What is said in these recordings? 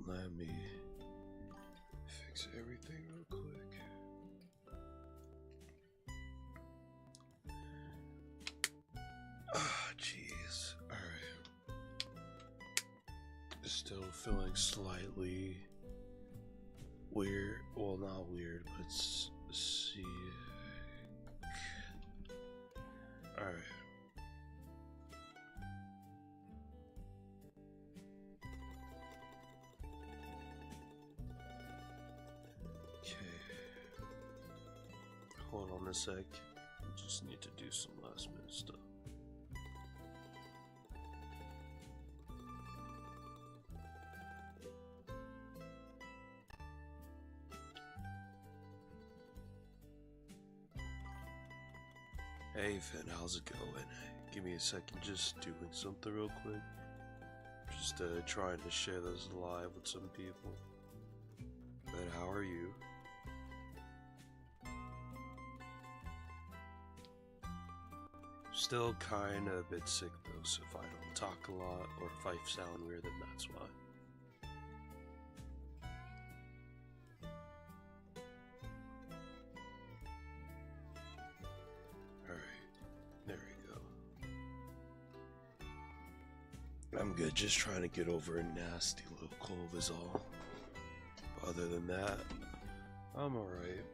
Let me fix everything real quick. Ah, jeez. Alright. Still feeling slightly weird. Well, not weird, but sick. Alright. Hold on a sec. Just need to do some last minute stuff. Hey Finn, how's it going? Give me a second, just doing something real quick. Just trying to share this live with some people. But how are you? Still kind of a bit sick though, so if I don't talk a lot or if I sound weird, then that's why. Alright, there we go. I'm good, just trying to get over a nasty little cold is all. Other than that, I'm alright.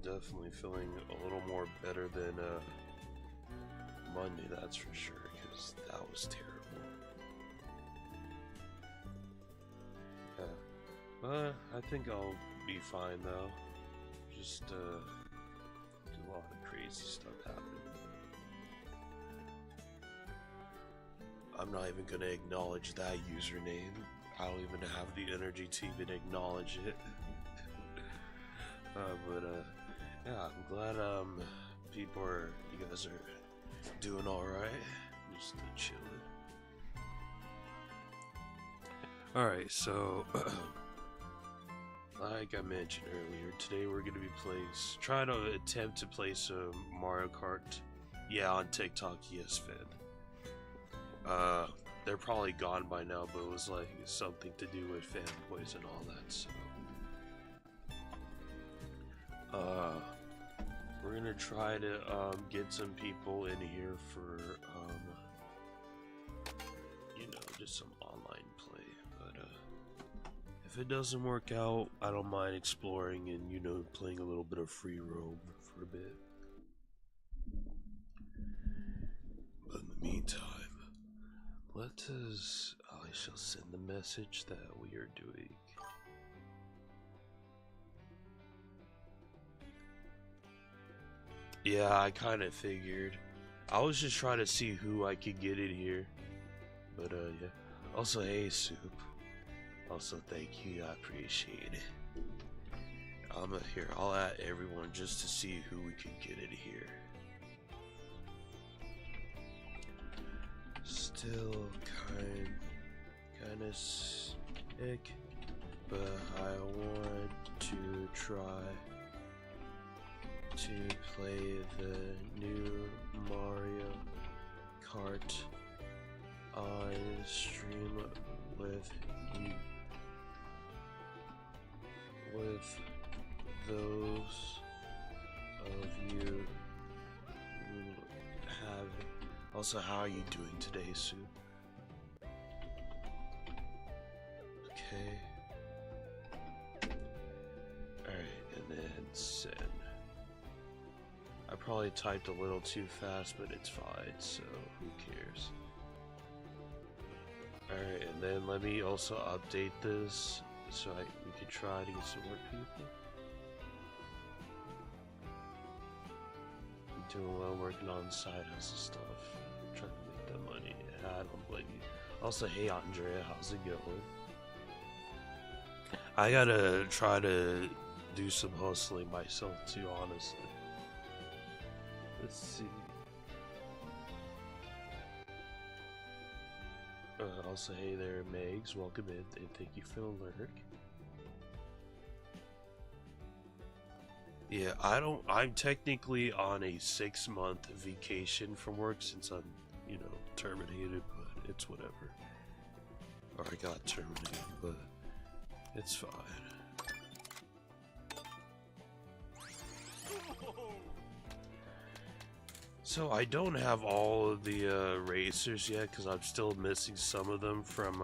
Definitely feeling a little more better than Monday, that's for sure, because that was terrible. Yeah, I think I'll be fine though. Just a lot of crazy stuff happening. I'm not even gonna acknowledge that username. I don't even have the energy to even acknowledge it. Yeah, I'm glad people are, you guys are doing alright, just chilling. Alright, so like I mentioned earlier, today we're gonna be trying to attempt to play some Mario Kart. Yeah, on TikTok, yes, Finn. They're probably gone by now, but it was like something to do with fanboys and all that, so we're gonna try to get some people in here for you know, just some online play. But if it doesn't work out, I don't mind exploring and, you know, playing a little bit of free roam for a bit. But in the meantime, I shall send the message that we are doing. Yeah, I kind of figured. I was just trying to see who I could get in here. But yeah. Also, hey Soup. Also, thank you. I appreciate it. Here. I'll add everyone just to see who we can get in here. Still kind of sick, but I want to try to play the new Mario Kart on stream with you, with those of you who have it. Also, how are you doing today, Sue? Okay. Alright, and then send. I probably typed a little too fast, but it's fine, so who cares? Alright, and then let me also update this so we can try to get some more people. I'm doing well, working on side hustle stuff, trying to make that money. I don't blame you. Also, hey Andrea, how's it going? I gotta try to do some hustling myself too, honestly. Let's see. Also, hey there, Megs. Welcome in, and thank you for the lurk. Yeah, I'm technically on a 6-month vacation from work since I'm, you know, terminated, but it's whatever. Or I got terminated, but It's fine. So I don't have all of the racers yet because I'm still missing some of them from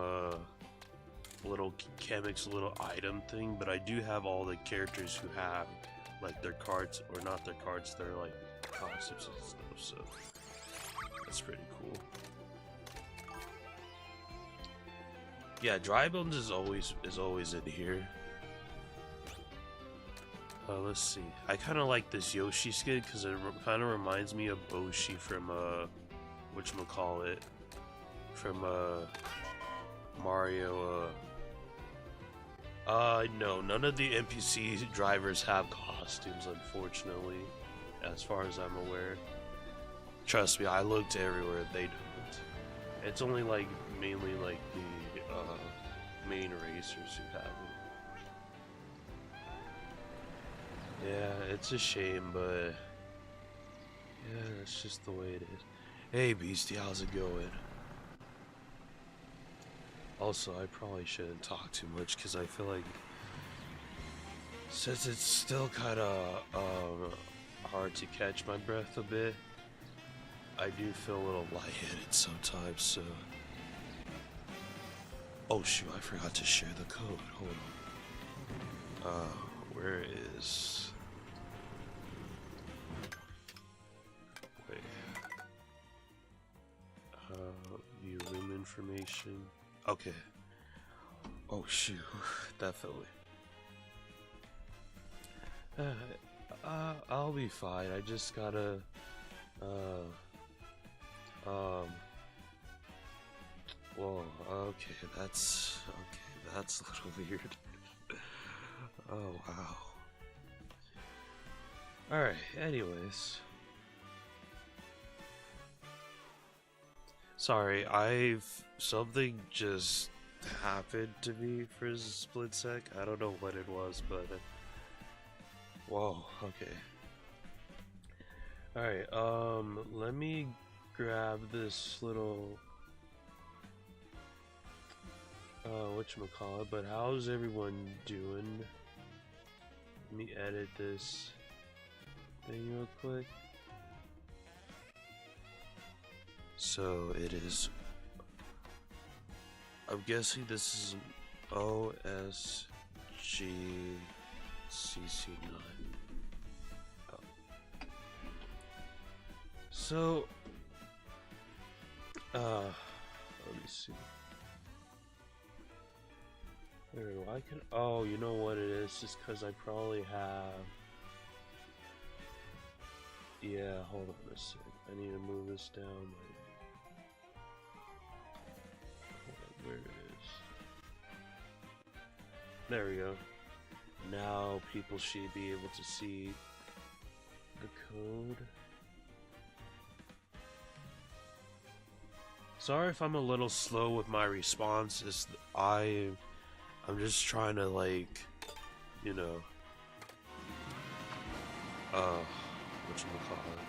little Chemic's little item thing, but I do have all the characters who have like their cards, or not their cards, they're like costumes and stuff, so that's pretty cool. Yeah, Dry Bones is always in here. Let's see. I kind of like this Yoshi skin because it kind of reminds me of Boshi from whatchamacallit, from Mario. No, none of the NPC drivers have costumes, unfortunately, as far as I'm aware. Trust me, I looked everywhere, they don't. It's only like mainly like the main racers who have them. Yeah, it's a shame, but yeah, that's just the way it is. Hey Beastie, how's it going? Also, I probably shouldn't talk too much because I feel like since it's still kind of hard to catch my breath a bit, I do feel a little lightheaded sometimes, so... Oh shoot, I forgot to share the code. Hold on. Where is... Wait. View room information. Okay. Oh shoot, definitely. I'll be fine. I just gotta, whoa, okay, that's a little weird. Oh, wow. Alright, anyways. Sorry, something just happened to me for a split sec. I don't know what it was, but... Whoa, okay. Alright, let me grab this little... whatchamacallit, but how's everyone doing? Let me edit this thing real quick. So it is... I'm guessing this is OSGCC9. Oh. So, let me see. I can. Oh, you know what it is? Just because I probably have. Yeah, hold on a sec. I need to move this down. Hold on, where it is. There we go. Now people should be able to see the code. Sorry if I'm a little slow with my responses. I'm just trying to, like, you know, whatchamacallit,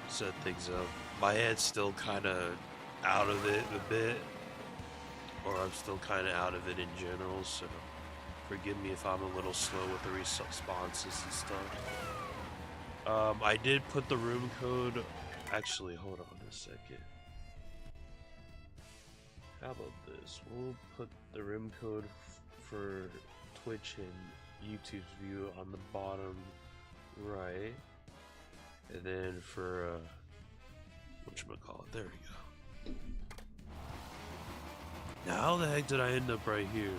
set things up. My head's still kind of out of it a bit, or I'm still kind of out of it in general, so forgive me if I'm a little slow with the responses and stuff. I did put the room code, actually, hold on a second. How about this? We'll put the room code for Twitch and YouTube's view on the bottom right. And then for, whatchamacallit, there we go. Now how the heck did I end up right here?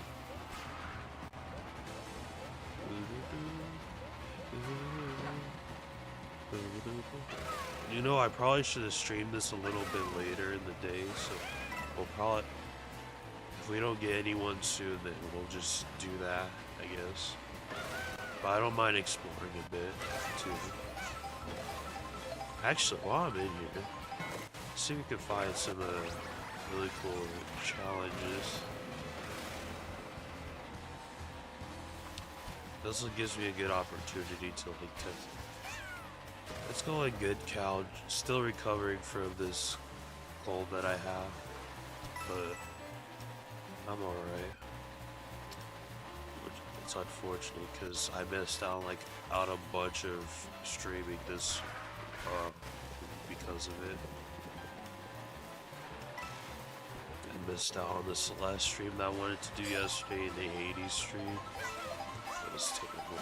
You know, I probably should have streamed this a little bit later in the day, so we'll probably, if we don't get anyone soon, then we'll just do that, I guess. But I don't mind exploring a bit, too. Actually, while I'm in here, let's see if we can find some really cool challenges. This gives me a good opportunity to, like, test. Let's go like good cow. Still recovering from this cold that I have, but I'm alright. It's unfortunate because I missed out like on a bunch of streaming this because of it. I missed out on this last stream that I wanted to do yesterday, the Hades stream. It was terrible.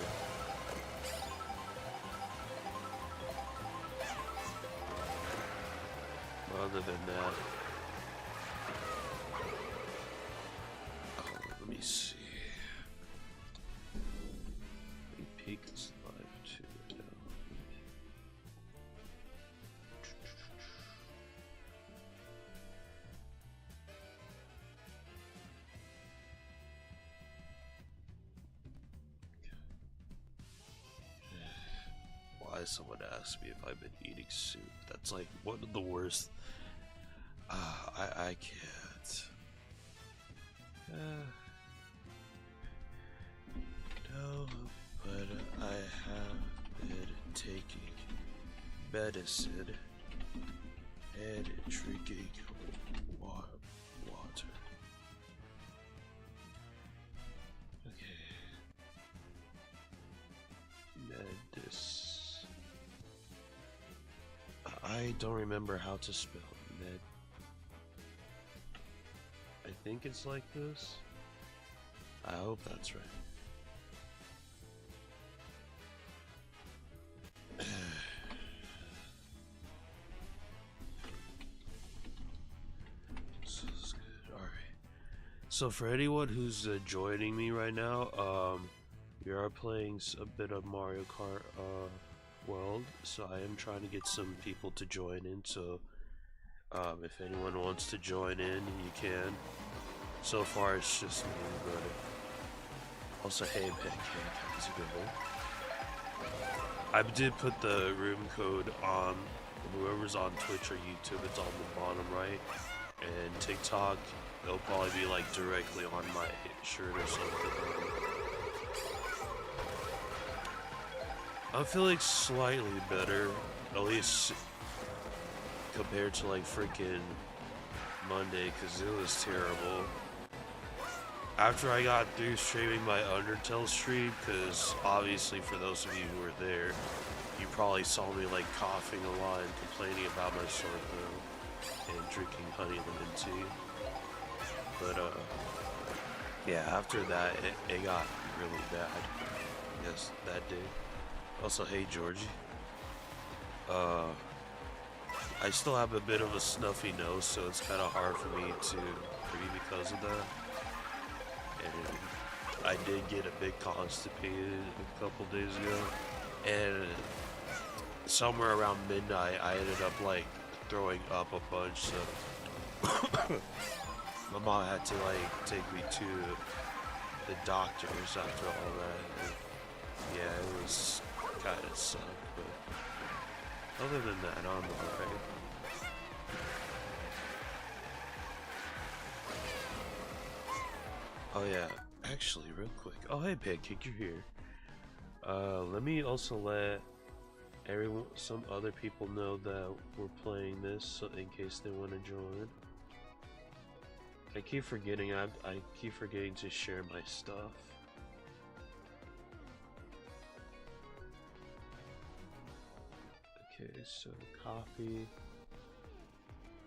Other than that, let me see. Peak is live too. Why someone asked me if I've been eating soup? That's like one of the worst. I can't. No, but I have been taking medicine and drinking water. Okay. Medicine. I don't remember how to spell med. I think it's like this. I hope that's right. This is good. Alright. So for anyone who's joining me right now, we are playing a bit of Mario Kart World. So I am trying to get some people to join in. So if anyone wants to join in, you can. So far, it's just me, but also, hey, Pancake, how's it going? I did put the room code on whoever's on Twitch or YouTube. It's on the bottom right, and TikTok, it'll probably be like directly on my shirt or something. I'm feeling slightly better, at least compared to like freaking Monday, because it was terrible. After I got through streaming my Undertale stream, because obviously for those of you who were there, you probably saw me like coughing a lot and complaining about my sore throat and drinking honey lemon tea. But yeah, after that it got really bad. Yes, that day. Also, hey Georgie. I still have a bit of a snuffy nose, so it's kind of hard for me to breathe because of that. And I did get a bit constipated a couple days ago, and somewhere around midnight I ended up like throwing up a bunch, so my mom had to like take me to the doctors after all that. And yeah, it was kind of sucked, but other than that, I'm alright. Oh yeah, actually, real quick. Oh hey Pancake, you're here. Let me also let some other people know that we're playing this, so in case they want to join. I keep forgetting. I keep forgetting to share my stuff. Okay, so copy.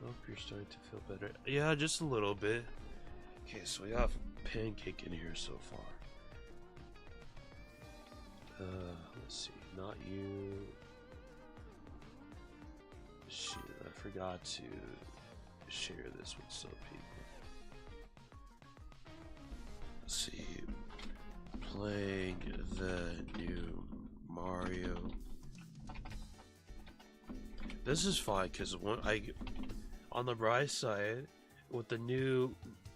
Hope you're starting to feel better. Yeah, just a little bit. Okay, so we have Pancake in here so far. Let's see, not you. Shoot, I forgot to share this with some people. Let's see, playing the new Mario. This is fine because on the bright side, with the new,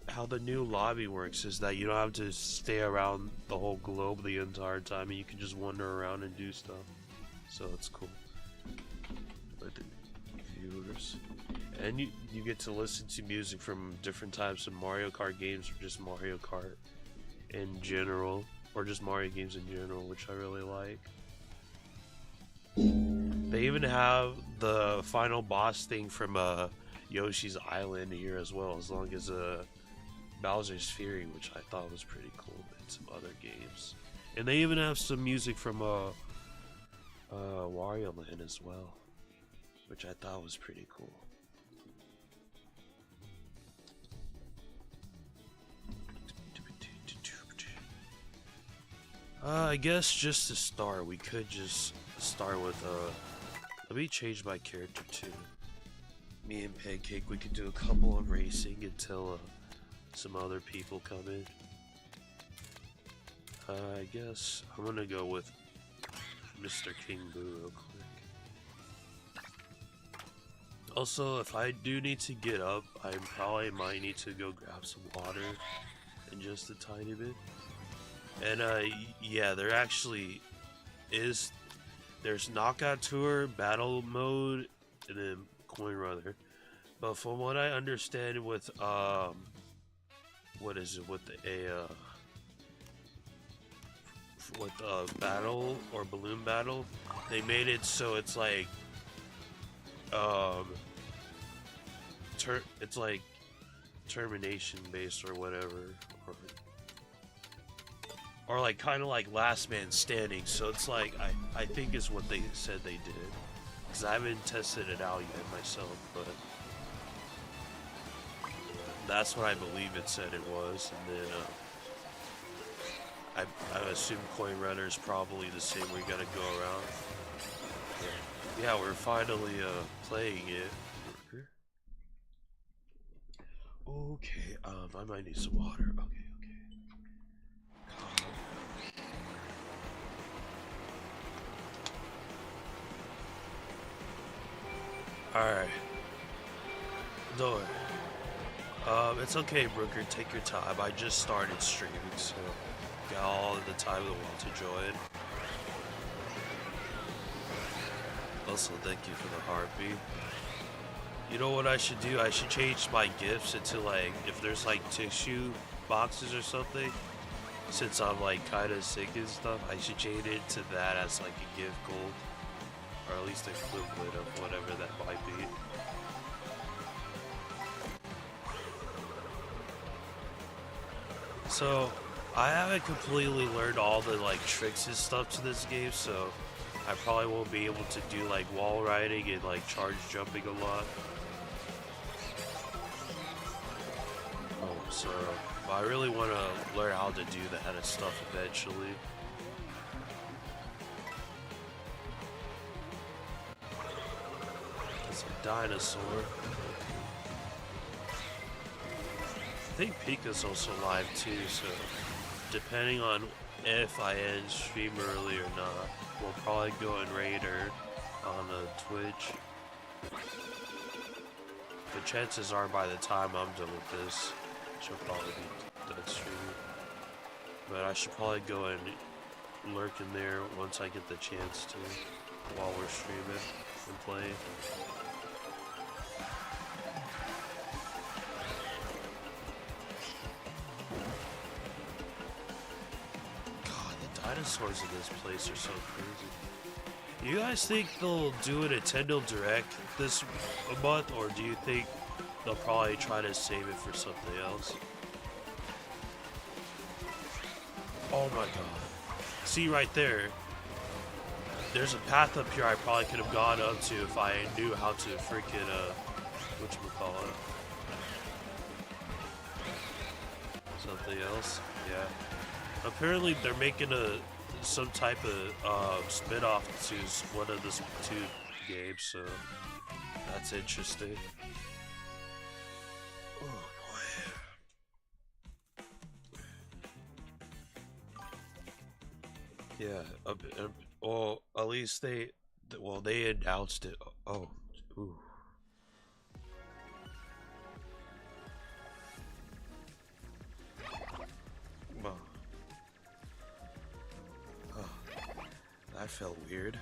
how the new lobby works is that you don't have to stay around the whole globe the entire time, and you can just wander around and do stuff. So it's cool. But the viewers, and you get to listen to music from different types of Mario Kart games, or just Mario Kart in general, or just Mario games in general, which I really like. They even have the final boss thing from Yoshi's Island here as well, as long as Bowser's Fury, which I thought was pretty cool, and some other games. And they even have some music from Wario Land as well, which I thought was pretty cool. I guess just to start, we could just start with, let me change my character too. Me and Pancake, we could do a couple of racing until, some other people come in. I guess I'm gonna go with Mr. King Boo real quick. Also, if I do need to get up, I probably might need to go grab some water in just a tiny bit. And yeah, there actually is, there's Knockout Tour, Battle Mode, and then Coin Runner. But from what I understand with, what is it, with battle or balloon battle, they made it so it's like, it's like termination based or whatever, or like kind of like last man standing. So it's like I think is what they said they did, because I haven't tested it out yet myself, but that's what I believe it said it was. And then I assume Coin Runner is probably the same where you gotta go around. Yeah, we're finally playing it. Okay, I might need some water. Okay. Alright. Door. It's okay, Brooker, take your time. I just started streaming, so got all the time in the world to join. Also, thank you for the heartbeat. You know what I should do? I should change my gifts into, like, if there's like tissue boxes or something, since I'm like kinda sick and stuff, I should change it to that as like a gift gold, or at least equivalent of whatever that might be. So I haven't completely learned all the like tricks and stuff to this game, so I probably won't be able to do like wall riding and like charge jumping a lot. So I really want to learn how to do that and stuff eventually. It's a dinosaur. I think Pika's also live too, so depending on if I end stream early or not, we'll probably go and raid her on Twitch. But chances are by the time I'm done with this, she'll probably be done streaming. But I should probably go and lurk in there once I get the chance to, while we're streaming and playing. Dinosaurs in this place are so crazy. You guys think they'll do a Nintendo Direct this month, or do you think they'll probably try to save it for something else? Oh my god. See right there, there's a path up here I probably could have gone up to if I knew how to freaking, whatchamacallit. Something else? Yeah. Apparently they're making some type of spin-off to one of the two games, so that's interesting. Oh boy. Yeah, well, at least they announced it. Oh, ooh. Well. That felt weird.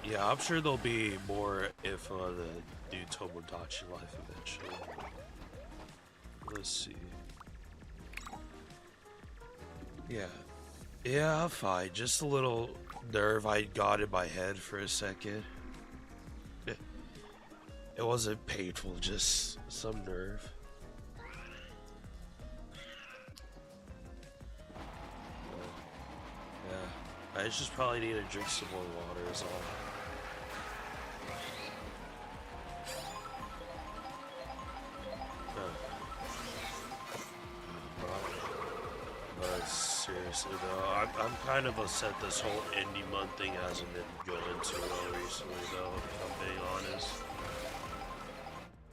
Yeah, I'm sure there'll be more if the new Tomodachi Life eventually. Let's see. Yeah, I'm fine. Just a little nerve I got in my head for a second. It wasn't painful, just some nerve. Yeah, I just probably need to drink some more water is all. But seriously though, I'm kind of upset this whole indie month thing hasn't been going too well recently though, if I'm being honest.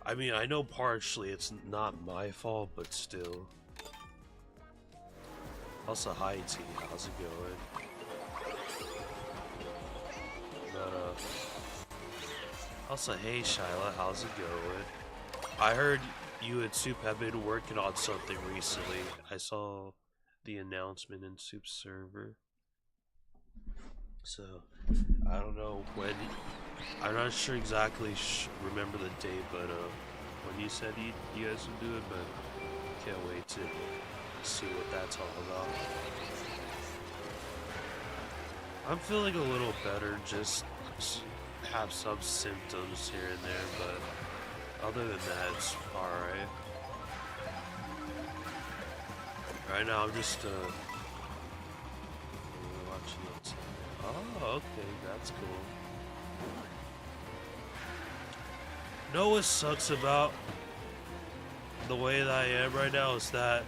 I mean, I know partially it's not my fault, but still. Also, hi T, how's it going? But, also, hey Shyla, how's it going? I heard you and Soup have been working on something recently. I saw the announcement in Soup's server. So, I don't know when. I'm not sure exactly remember the date, but when you said you guys would do it, but can't wait to see what that's all about. I'm feeling a little better, just have some symptoms here and there, but other than that, it's alright. Right now, I'm just watching it. Oh, okay, that's cool. Know what sucks about the way that I am right now is that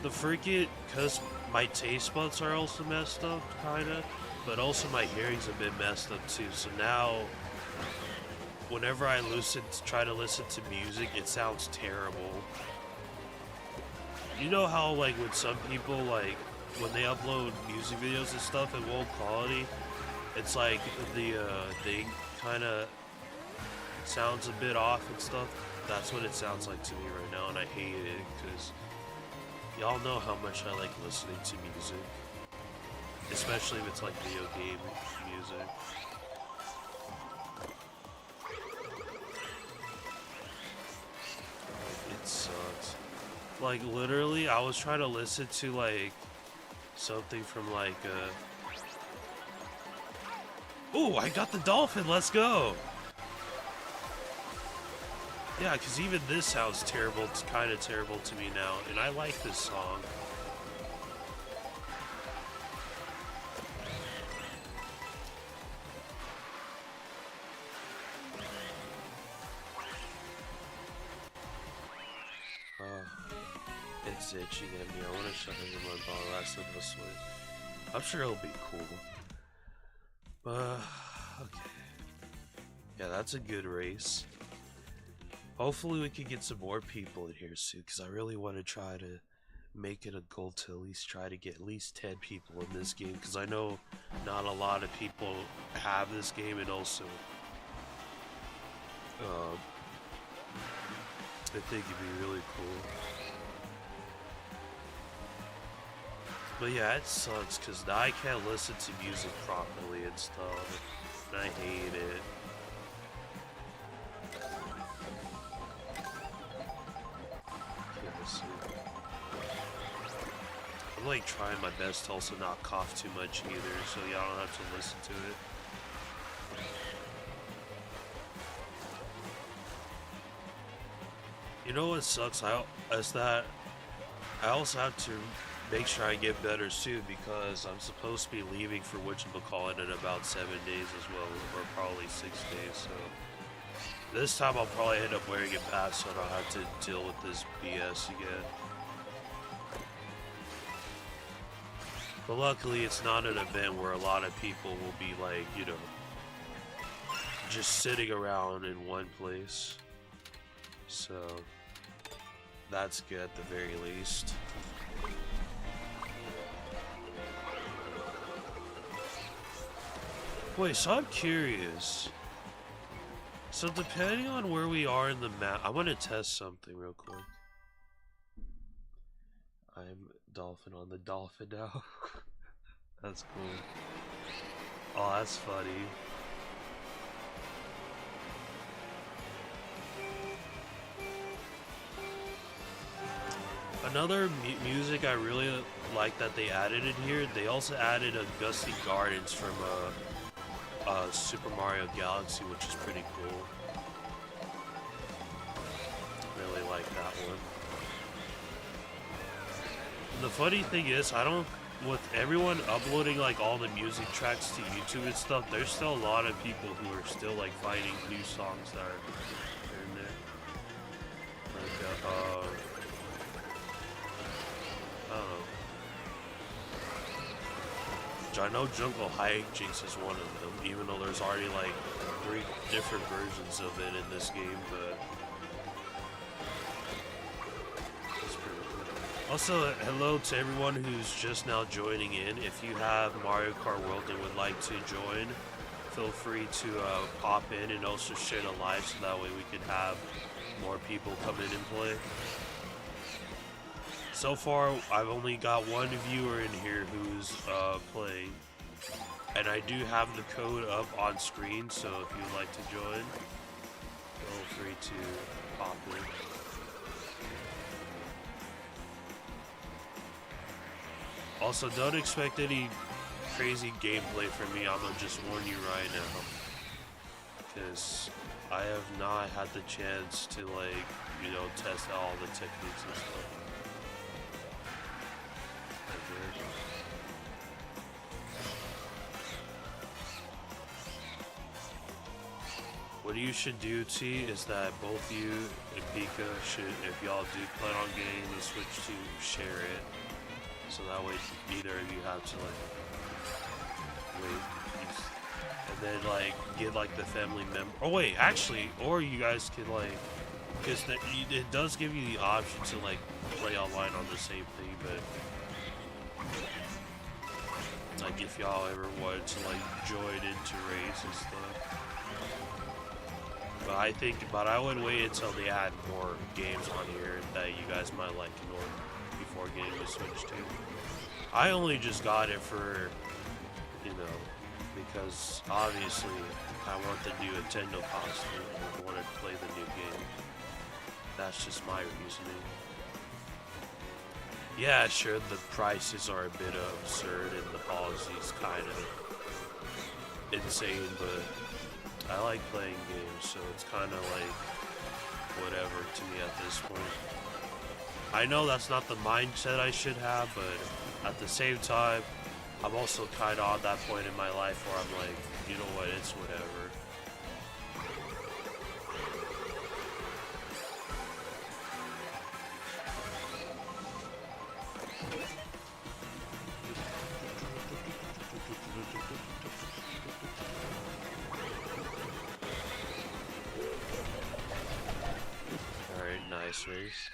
the freaking, because my taste buds are also messed up, kinda, but also my hearing's a bit messed up too, so now whenever I try to listen to music, it sounds terrible. You know how, like, when some people, like, when they upload music videos and stuff in low quality, it's like the thing kinda sounds a bit off and stuff? That's what it sounds like to me right now, and I hate it, because y'all know how much I like listening to music. Especially if it's like video game music. It sucks. Like, literally, I was trying to listen to, like, something from, like, Ooh, I got the dolphin, let's go! Yeah, because even this sounds terrible, it's kind of terrible to me now, and I like this song. It's itching at me, I want to shut it in my ball, rest of the swing. I'm sure it'll be cool. Okay. Yeah, that's a good race. Hopefully we can get some more people in here soon, because I really want to try to make it a goal to at least try to get at least 10 people in this game, because I know not a lot of people have this game, and also I think it'd be really cool. But yeah, it sucks, because now I can't listen to music properly and stuff, and I hate it. I'm like trying my best to also not cough too much either, so y'all don't have to listen to it. You know what sucks? Is that I also have to make sure I get better soon, because I'm supposed to be leaving for whatchamacallit in about 7 days as well, or probably 6 days, so this time I'll probably end up wearing a mask so I don't have to deal with this BS again. But luckily it's not an event where a lot of people will be like, you know, just sitting around in one place. So that's good at the very least. Wait, so I'm curious. So depending on where we are in the map, I want to test something real quick. I'm dolphin on the dolphin now. That's cool. Oh, that's funny. Another music I really like that they added in here, they also added a Gusty Gardens from Super Mario Galaxy, which is pretty cool. funny thing is, I don't, with everyone uploading like all the music tracks to YouTube and stuff, there's still a lot of people who are still like finding new songs that are here and there. Like, I don't know. I know Jungle Hijinks is one of them, even though there's already like 3 different versions of it in this game, but it's pretty cool. Also, hello to everyone who's just now joining in. If you have Mario Kart World and would like to join, feel free to pop in and also share the live so that way we can have more people come in and play. So far, I've only got one viewer in here who's playing, and I do have the code up on screen, so if you'd like to join, feel free to pop in. Also, don't expect any crazy gameplay from me, I'm gonna just warn you right now, because I have not had the chance to, like, you know, test out all the techniques and stuff. What you should do, T, is that both you and Pika should, if y'all do plan on getting the Switch to share it, so that way neither of you have to like wait, and then like get like the family member. Oh wait, actually, or you guys can like, because it does give you the option to like play online on the same thing, but like if y'all ever wanted to like join into raids and stuff. But I would wait until they add more games on here that you guys might like in order before getting the Switch too. I only just got it for, you know, because obviously I want the new Nintendo costume and I wanted to play the new game. That's just my reasoning. Yeah, sure, the prices are a bit absurd and the policy's kind of insane, but I like playing games, so it's kind of like whatever to me at this point. I know that's not the mindset I should have, but at the same time, I'm also kind of on that point in my life where I'm like, you know what, it's whatever. Nice race.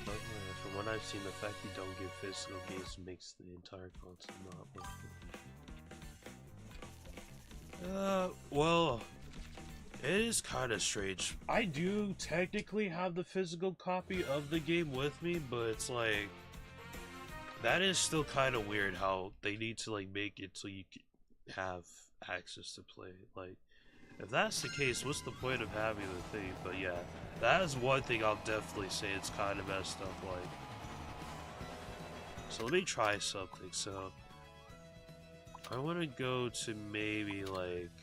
But from what I've seen, the fact you don't get physical games makes the entire console not worth it. Well, it is kind of strange. I do technically have the physical copy of the game with me, but it's like, that is still kind of weird how they need to like make it so you can have access to play. Like, if that's the case, what's the point of having the thing? But yeah, that is one thing I'll definitely say it's kind of messed up like. So let me try something. So I want to go to maybe like,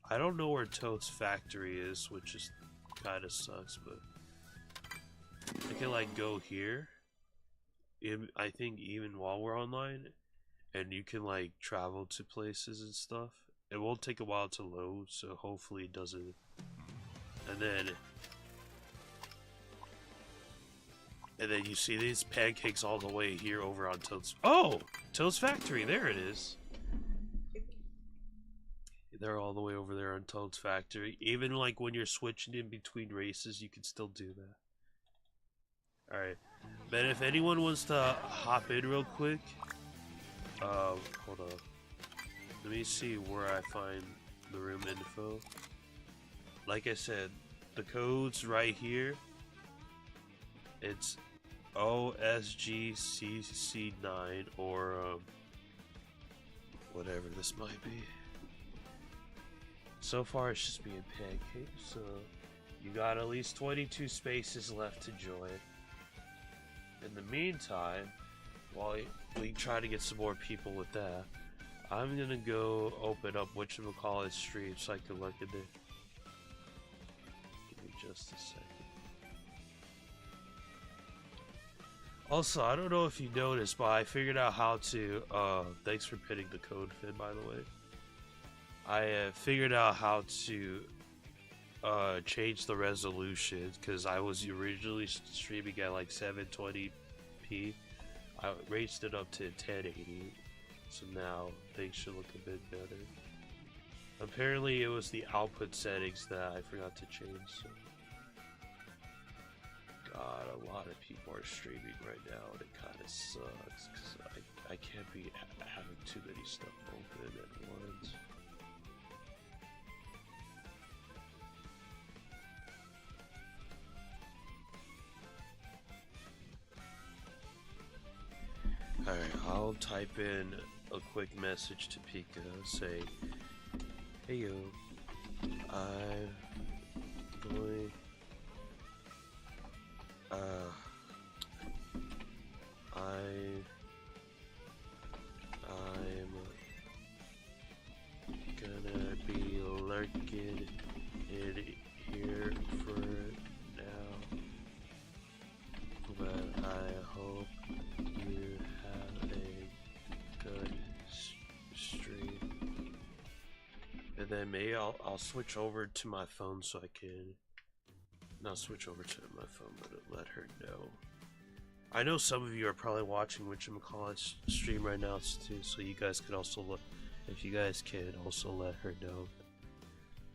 I don't know where Toad's factory is, which is kind of sucks, but I can like go here. I think even while we're online, and you can like travel to places and stuff. It won't take a while to load, so hopefully it doesn't. And then you see these pancakes all the way here over on Toad's. Oh, Toad's factory. There it is. They're all the way over there on Toad's factory. Even like when you're switching in between races, you can still do that. All right, but if anyone wants to hop in real quick, hold on. Let me see where I find the room info. Like I said, the code's right here. It's OSGCC9 or whatever this might be. So far it's just being pancaked, so you got at least 22 spaces left to join. In the meantime, while we try to get some more people with that, I'm gonna go open up whatchamacallit stream so I can look at it. Give me just a second. Also, I don't know if you noticed, but I figured out how to, thanks for pitting the code, Finn, by the way. I figured out how to, change the resolution, because I was originally streaming at like 720p. I raised it up to 1080, so now things should look a bit better. Apparently, it was the output settings that I forgot to change, so. God, a lot of people are streaming right now, and it kind of sucks because I can't be having too many stuff open at once. Alright, I'll type in a quick message to Pika, say, hey yo, I'm going. I'm gonna be lurking in here for now, but I hope you have a good stream. And then maybe I'll switch over to my phone so I can not switch over to my phone, but let her know. I know some of you are probably watching whatchamacallit stream right now too, so you guys could also look. If you guys can also let her know,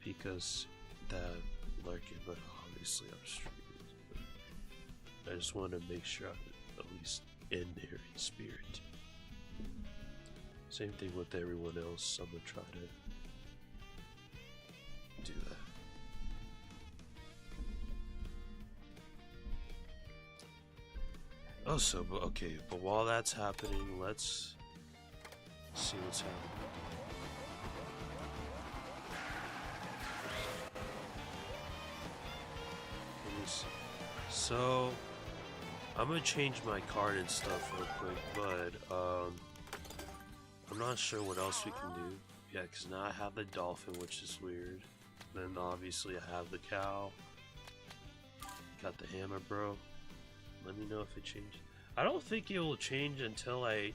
because that lurking, but obviously I'm streaming. But I just want to make sure I'm at least in there in spirit. Same thing with everyone else. I'm gonna try to do that. Oh, so, okay, but while that's happening, let's see what's happening. Let me see. So, I'm gonna change my card and stuff real quick, but, I'm not sure what else we can do. Yeah, because now I have the dolphin, which is weird. Then, obviously, I have the cow. Got the hammer, bro. Let me know if it changes. I don't think it will change until I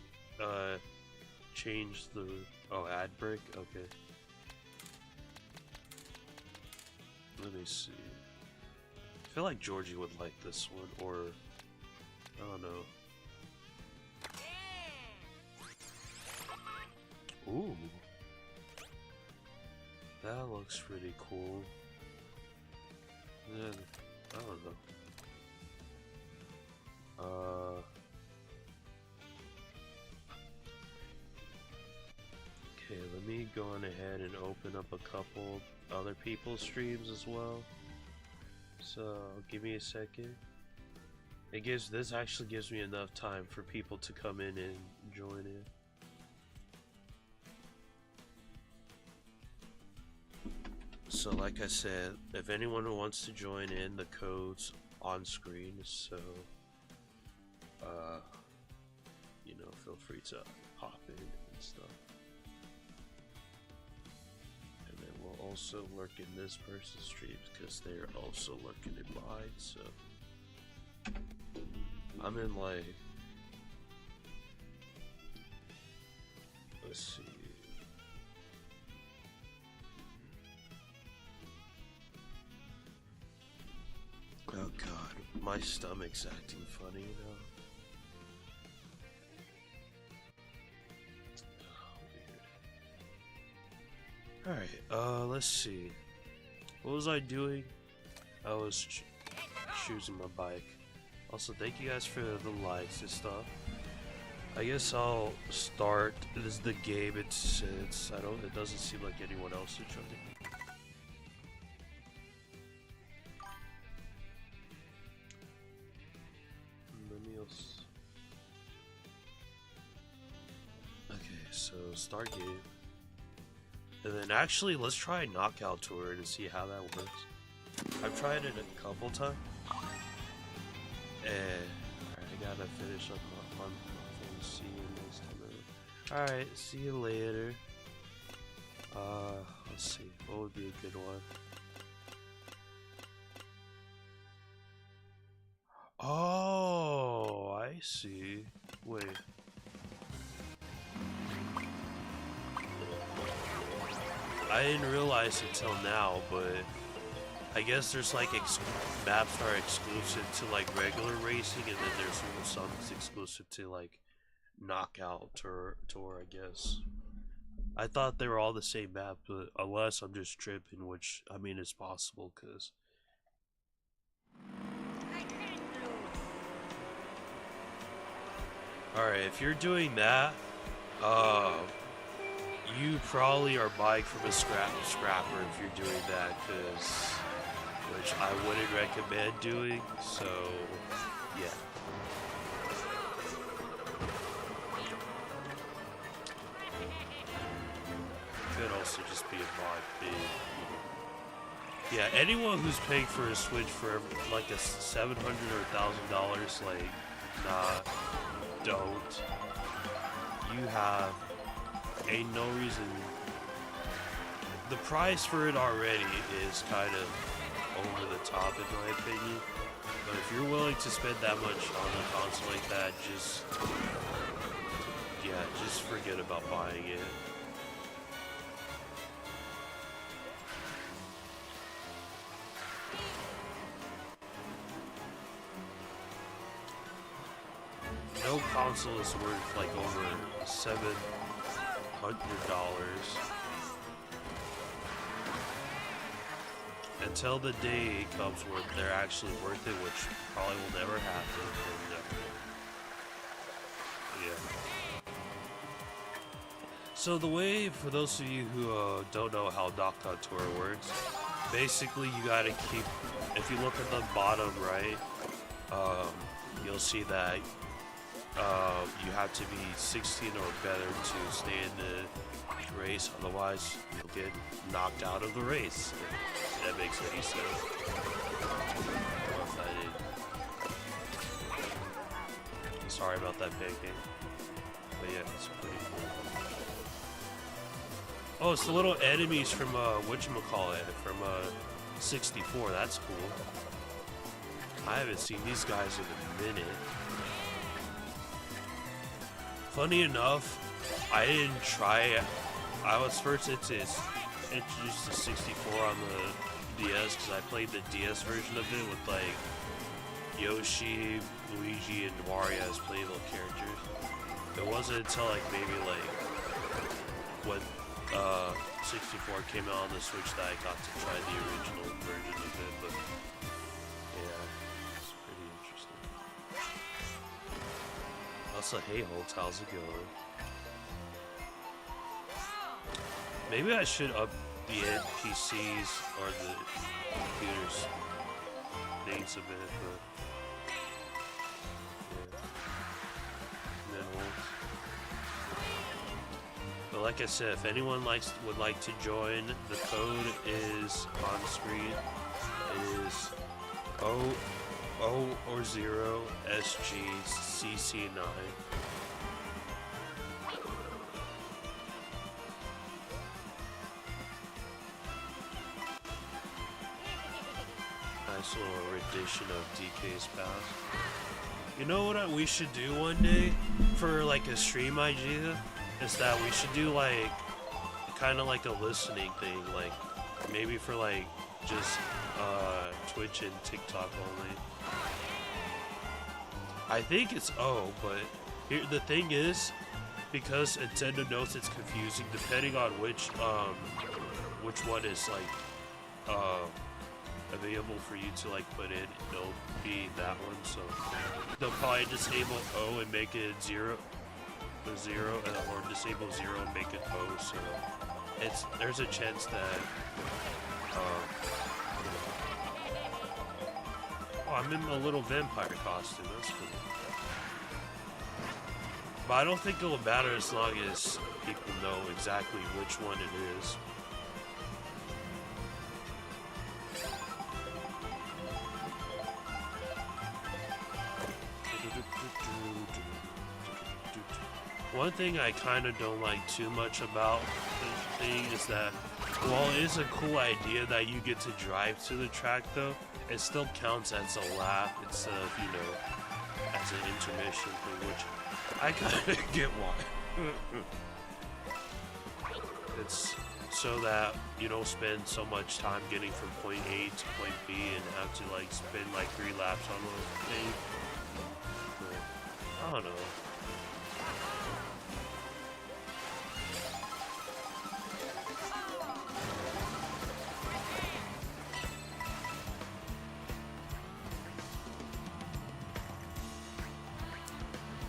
change the ad break. Okay. Let me see. I feel like Georgie would like this one, or I don't know. Ooh, that looks pretty cool. Then I don't know. Okay, let me go on ahead and open up a couple other people's streams as well. So, give me a second. This actually gives me enough time for people to come in and join in. So, like I said, if anyone wants to join in, the code's on screen, so you know, feel free to hop in and stuff. And then we'll also lurk in this person's streams because they're also lurking in mine, so I'm in like, let's see. Oh god, my stomach's acting funny now. Alright, let's see. What was I doing? I was choosing my bike. Also, thank you guys for the likes and stuff. I guess I'll start. This is the game it sits. It doesn't seem like anyone else is joining. Okay, so start game. And then actually, let's try a knockout tour to see how that works. I've tried it a couple times. And I gotta finish up my thing. See you next time. Alright, see you later. Let's see. What would be a good one? Oh, I see. Wait. I didn't realize until now, but I guess there's like maps that are exclusive to like regular racing, and then there's some that's exclusive to like Knockout Tour, I guess. I thought they were all the same map, but unless I'm just tripping, which I mean is possible, cause. Alright, if you're doing that, you probably are buying from a scrapper if you're doing that, which I wouldn't recommend doing, so yeah. Could also just be a mod thing. Yeah, anyone who's paying for a Switch for like a $700 or $1,000, like, nah, don't. Ain't no reason. The price for it already is kind of over the top in my opinion. But if you're willing to spend that much on a console like that, just forget about buying it. No console is worth like over $700. Until the day it comes where they're actually worth it, which probably will never happen. And, yeah. So the way, for those of you who don't know how Knockout Tour works, basically you gotta keep, if you look at the bottom right, you'll see that you have to be 16 or better to stay in the race, otherwise you'll get knocked out of the race. If that makes any sense. Sorry about that pancake. But yeah, it's pretty cool. Oh, it's the little enemies from whatchamacallit, from 64, that's cool. I haven't seen these guys in a minute. Funny enough, I didn't try it. I was first introduced to 64 on the DS because I played the DS version of it with like Yoshi, Luigi, and Mario as playable characters. It wasn't until like maybe like when 64 came out on the Switch that I got to try the original version of it, but yeah, it's pretty interesting. Also, hey Holt, how's it going? Maybe I should up the NPCs or the computers' names a bit, but yeah. Minimal. But like I said, if anyone would like to join, the code is on screen. It is O or 0 SGCC9. Nice little rendition of DK's Pass. You know what we should do one day for like a stream idea? Is that we should do like kind of like a listening thing, like maybe for like just Twitch and TikTok only. I think it's but here the thing is, because Nintendo knows it's confusing depending on which one is like available for you to like put in, it'll be that one. So they'll probably disable O and make it 0, or disable 0 and make it O. So there's a chance that oh, I'm in a little vampire costume. That's cool. But I don't think it'll matter as long as people know exactly which one it is. One thing I kind of don't like too much about the thing is that while it is a cool idea that you get to drive to the track though, it still counts as a lap instead of, as an intermission thing, which I kind of get why. It's so that you don't spend so much time getting from point A to point B and have to like spend like 3 laps on the thing. But, I don't know.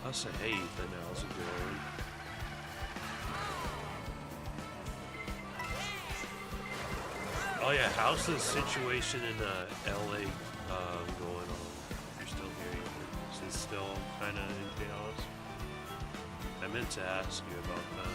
I'll say, hey Ethan, how's it going? Oh yeah, how's the situation in LA going on? If you're still hearing it, is it still kind of in chaos? I meant to ask you about that.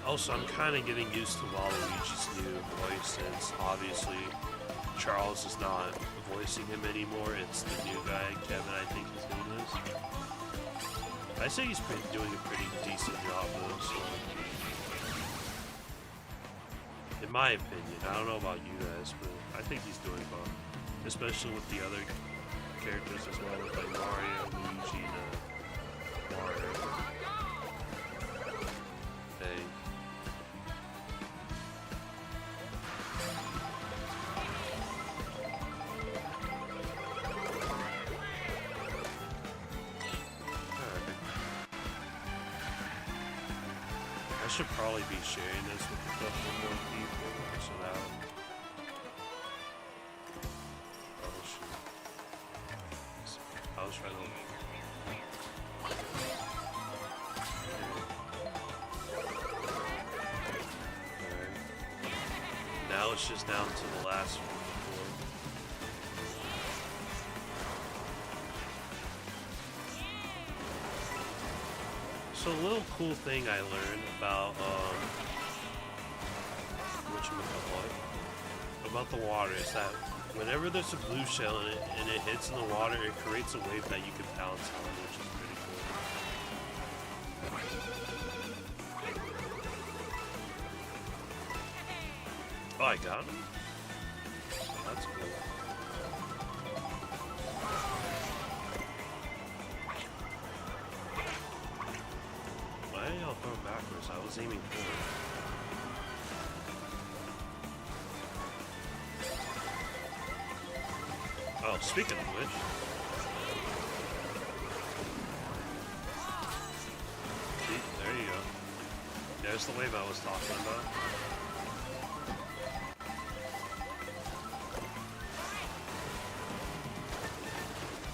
Also, I'm kind of getting used to Waluigi's new voice since obviously Charles is not voicing him anymore. It's the new guy, Kevin, I think his name is. I say he's doing a pretty decent job though, so in my opinion, I don't know about you guys, but I think he's doing well. Especially with the other characters as well, with like Mario, Luigi, and Mario. Hey. I should probably be sharing this with a couple more people, so that I was trying to. Alright. Now it's just down to the last one. So a little cool thing I learned about about the water is that whenever there's a blue shell in it and it hits in the water, it creates a wave that you can bounce on, which is pretty cool. Oh, I got him? That's cool. Why are y'all going backwards? I was aiming forward. Oh, speaking of which. See, there you go. There's the wave I was talking about.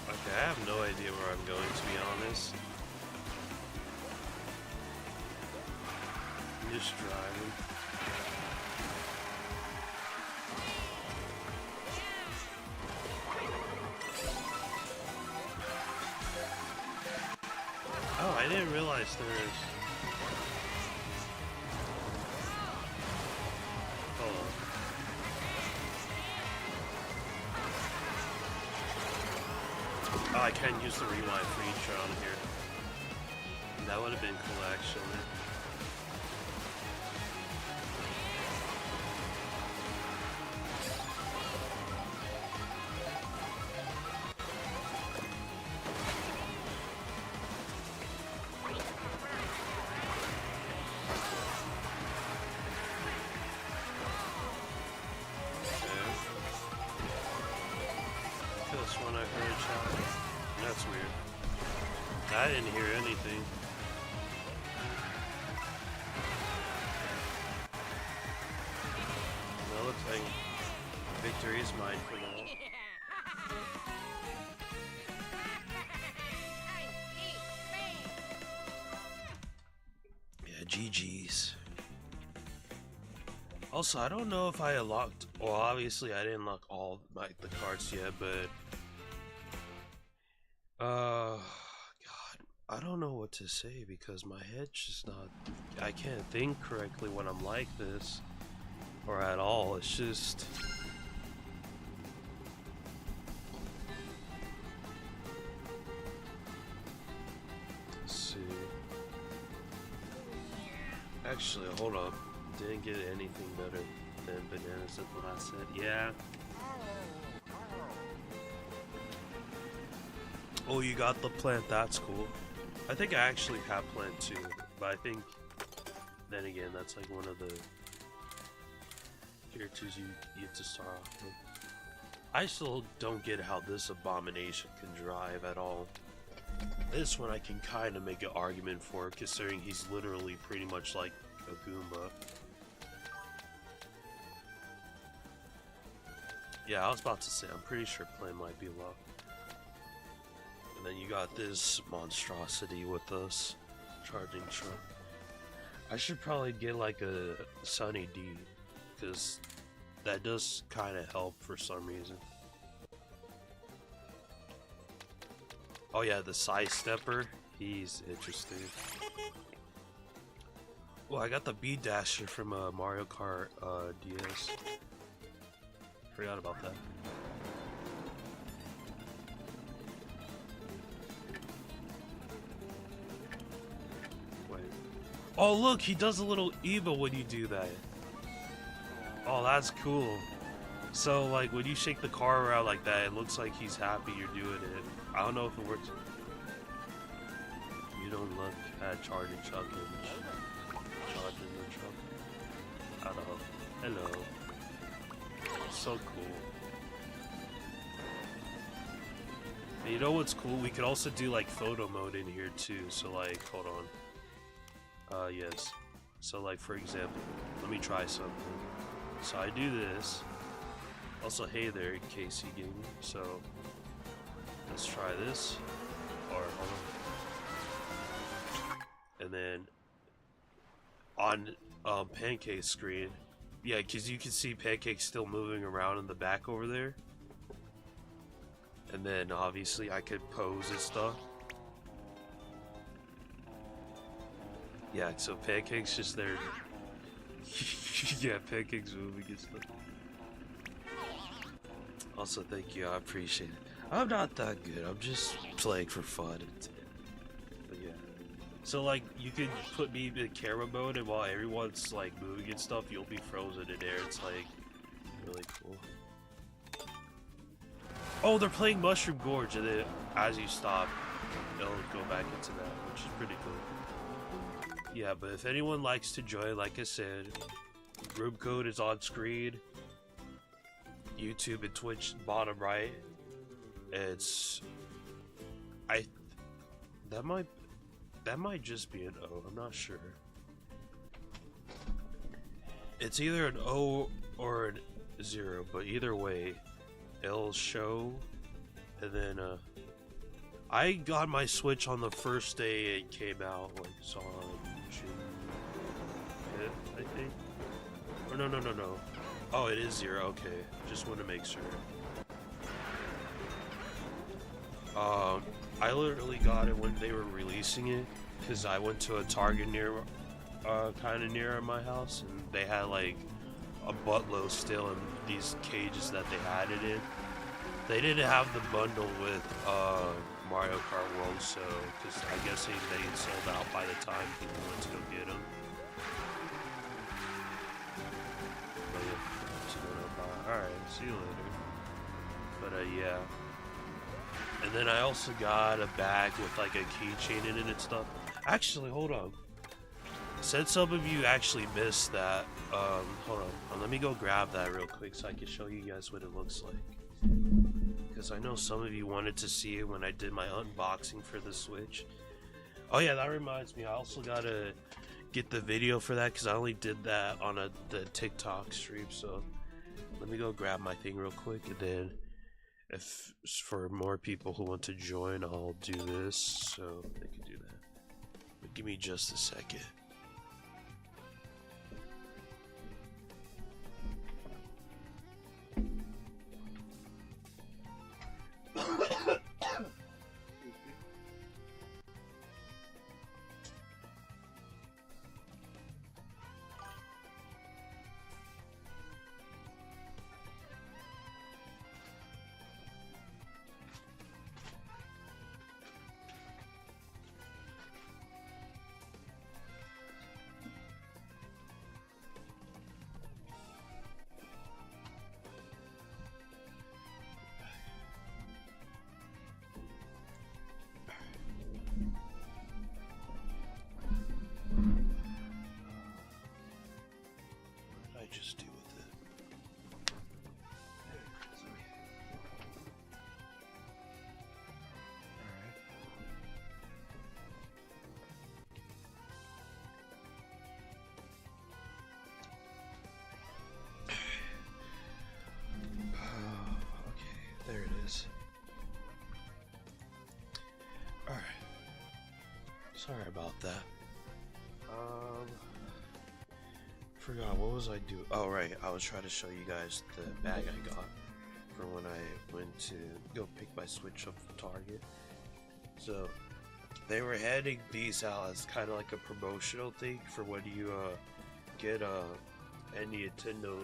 Okay, I have no idea where I'm going, to be honest. I'm just driving. Oh, I didn't realize there is. Hold on. Oh, I can't use the rewind feature on here. That would have been cool, actually. When I heard a child. That's weird. I didn't hear anything. That looks like victory is mine for that. Yeah, GG's. Also, I don't know if I unlocked. Well, obviously I didn't unlock all the cards yet, but God, I don't know what to say because my head's just not. I can't think correctly when I'm like this, or at all. It's just. Actually, hold up. Didn't get anything better than bananas at the last set. Yeah. Oh, you got the plant. That's cool. I think I actually have plant too, but I think then again that's like one of the characters you get to start off with. I still don't get how this abomination can drive at all. This one I can kind of make an argument for, considering he's literally pretty much like a Goomba. Yeah, I was about to say, I'm pretty sure play might be low. And then you got this monstrosity with us, charging truck. I should probably get like a Sunny D, because that does kind of help for some reason. Oh yeah, the Side Stepper, he's interesting. Well, I got the Bee Dasher from Mario Kart DS. Forgot about that. Wait. Oh look, he does a little evil when you do that. Oh, that's cool. So like when you shake the car around like that, it looks like he's happy you're doing it. I don't know if it works. You don't look at charging truck image. Charging the truck. I don't know. Hello. So cool. And you know what's cool? We could also do like photo mode in here too. So like, hold on. Yes. So like for example, let me try something. So I do this. Also, hey there, in case you gave me. So let's try this. Or hold on. And then on Pancake screen. Yeah, because you can see Pancake still moving around in the back over there. And then obviously I could pose and stuff. Yeah, so Pancake's just there. Yeah, Pancake's moving and stuff. Also, thank you, I appreciate it. I'm not that good, I'm just playing for fun. But yeah. So like, you can put me in camera mode, and while everyone's like moving and stuff, you'll be frozen in air. It's like really cool. Oh, they're playing Mushroom Gorge, and then as you stop, it'll go back into that, which is pretty cool. Yeah, but if anyone likes to join, like I said, room code is on screen. YouTube and Twitch bottom right. It's that might just be an O, I'm not sure. It's either an O or a 0, but either way, it'll show. And then I got my Switch on the first day it came out, like it's on June 5th, I think. Or no. Oh, it is 0, okay. Just want to make sure. I literally got it when they were releasing it, because I went to a Target near, kind of near my house, and they had like a buttload still in these cages that they had it in. They didn't have the bundle with Mario Kart World, so because I guess they sold out by the time people went to go get them. Alright, see you later. But yeah. And then I also got a bag with like a keychain in it and stuff. Actually, hold on. Since some of you actually missed that, hold on. Let me go grab that real quick so I can show you guys what it looks like. Because I know some of you wanted to see it when I did my unboxing for the Switch. Oh yeah, that reminds me. I also gotta get the video for that because I only did that on the TikTok stream. So let me go grab my thing real quick, and then if for more people who want to join, I'll do this so they can do that. But give me just a second. Sorry about that. Forgot, what was I doing? Oh, right, I was trying to show you guys the bag I got for when I went to go pick my Switch up from Target. So, they were handing these out as kind of like a promotional thing for when you, get, any Nintendo,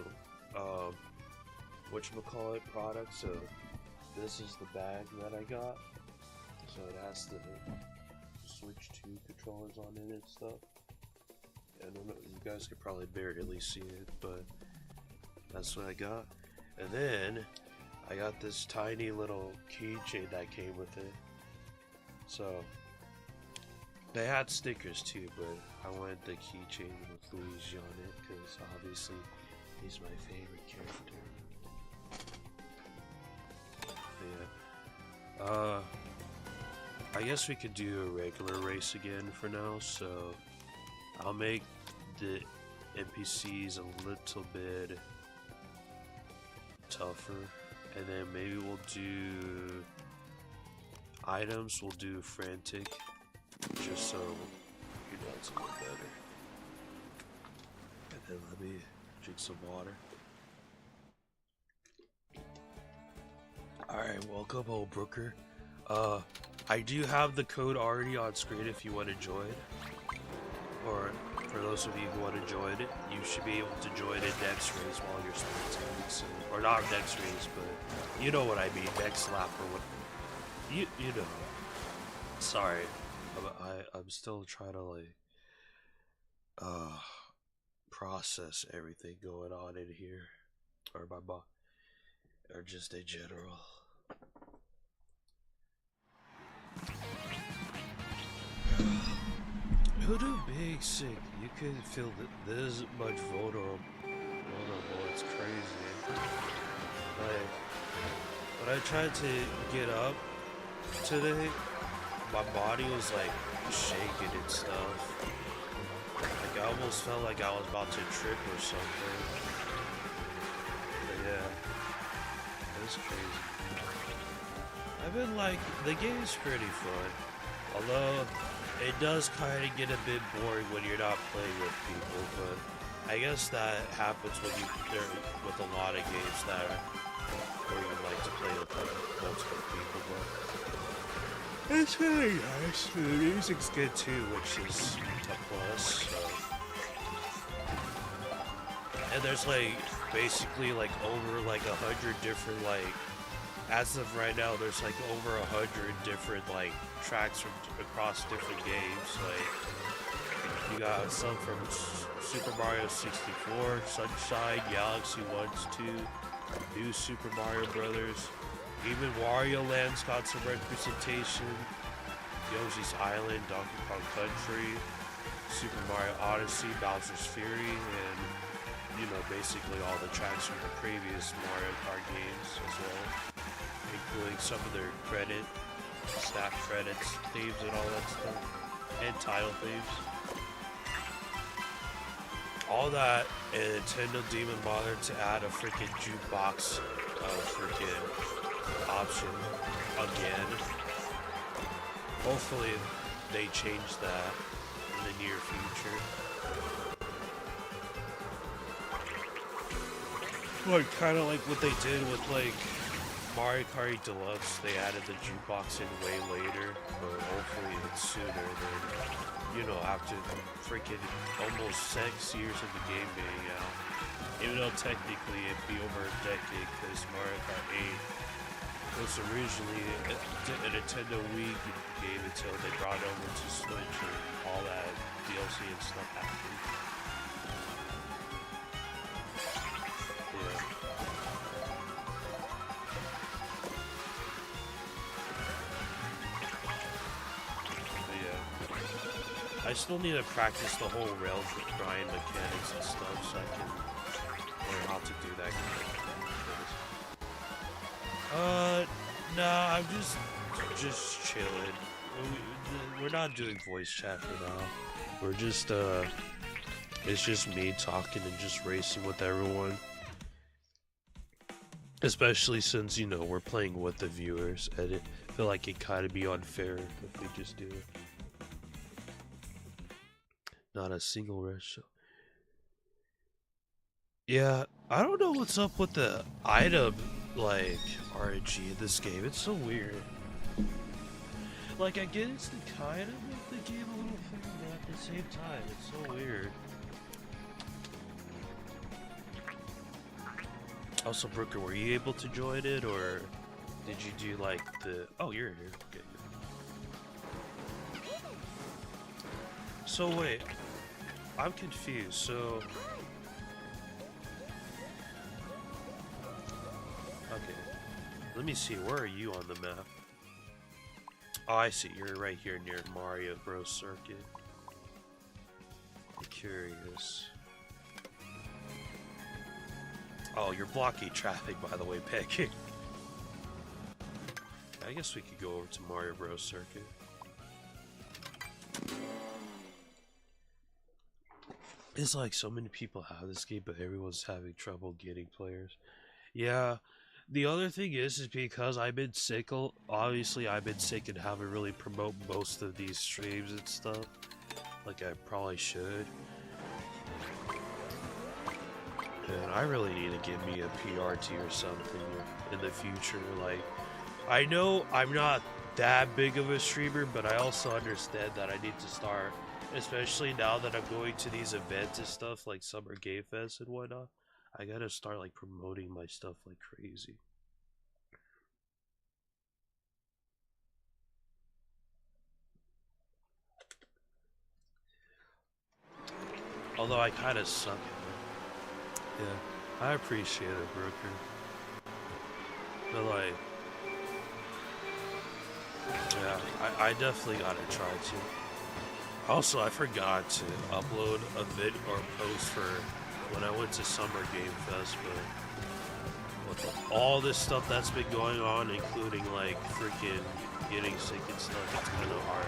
whatchamacallit product. So, this is the bag that I got. So, it has the Switch 2 controllers on it and stuff. I don't know, you guys could probably barely see it, but that's what I got. And then I got this tiny little keychain that came with it. So they had stickers too, but I wanted the keychain with Luigi on it because obviously he's my favorite character. But yeah. I guess we could do a regular race again for now, so I'll make the NPCs a little bit tougher, and then maybe we'll do items, we'll do frantic, just so you know it's a little better. And then let me drink some water. Alright, welcome home, Brooker. I do have the code already on screen if you want to join. Or for those of you who want to join it, you should be able to join in next race while you're spectating. So, or not next race, but you know what I mean, next lap or what. You know. Sorry, I'm still trying to like process everything going on in here, or my mom, or just in general. Who do big sick? You can feel that this much vulnerable. It's crazy. Like, when I tried to get up today, my body was like shaking and stuff. Like I almost felt like I was about to trip or something. But yeah, it's crazy. I've been like, the game's pretty fun, although it does kind of get a bit boring when you're not playing with people, but I guess that happens when with a lot of games that are where you like to play with multiple people, but it's really nice. The music's good too, which is a plus. And there's like basically like over like 100 different like, as of right now, there's like over 100 different like tracks from across different games. Like you got some from Super Mario 64, Sunshine, Galaxy 1, 2, New Super Mario Brothers. Even Wario Land's got some representation. Yoshi's Island, Donkey Kong Country, Super Mario Odyssey, Bowser's Fury, and you know basically all the tracks from the previous Mario Kart games as well, including some of their staff credits, themes and all that stuff, and title themes. All that, and Nintendo Demon bothered to add a freaking jukebox freaking option again. Hopefully they change that in the near future. Like, kind of like what they did with like Mario Kart Deluxe, they added the jukebox in way later, but hopefully it's sooner than, you know, after freaking almost 6 years of the game being out. Even though technically it'd be over a decade, because Mario Kart 8 was originally a Nintendo Wii game until they brought it over to Switch and all that DLC and stuff happened. Yeah. I still need to practice the whole rail grind mechanics and stuff so I can learn how to do that kind of thing. Nah, I'm just chilling. We're not doing voice chat for now. We're just, it's just me talking and just racing with everyone. Especially since, you know, we're playing with the viewers, and I feel like it kind of be unfair if we just do it. Not a single red shell. Yeah, I don't know what's up with the item, like, RNG in this game. It's so weird. Like, I get it's to kind of make the game a little fair, but at the same time, it's so weird. Also, Brooker, were you able to join it, or did you do, like, the... Oh, you're here. Okay. So, wait. I'm confused, so... Okay. Let me see, where are you on the map? Oh, I see. You're right here near Mario Bros. Circuit. I'm curious. Oh, you're blocking traffic, by the way, Peck. I guess we could go over to Mario Bros. Circuit. It's like so many people have this game, but everyone's having trouble getting players. Yeah. The other thing is because I've been sick, obviously I've been sick and haven't really promoted most of these streams and stuff, like I probably should. And I really need to give me a PRT or something in the future. Like, I know I'm not that big of a streamer, but I also understand that I need to start, especially now that I'm going to these events and stuff like Summer Game Fest and whatnot. I gotta start like promoting my stuff like crazy. Although I kind of suck at it. Yeah, I appreciate it, Brooker. But like, yeah, I definitely gotta try to. Also, I forgot to upload a vid or post for when I went to Summer Game Fest, but with all this stuff that's been going on, including like freaking getting sick and stuff, it's kind of hard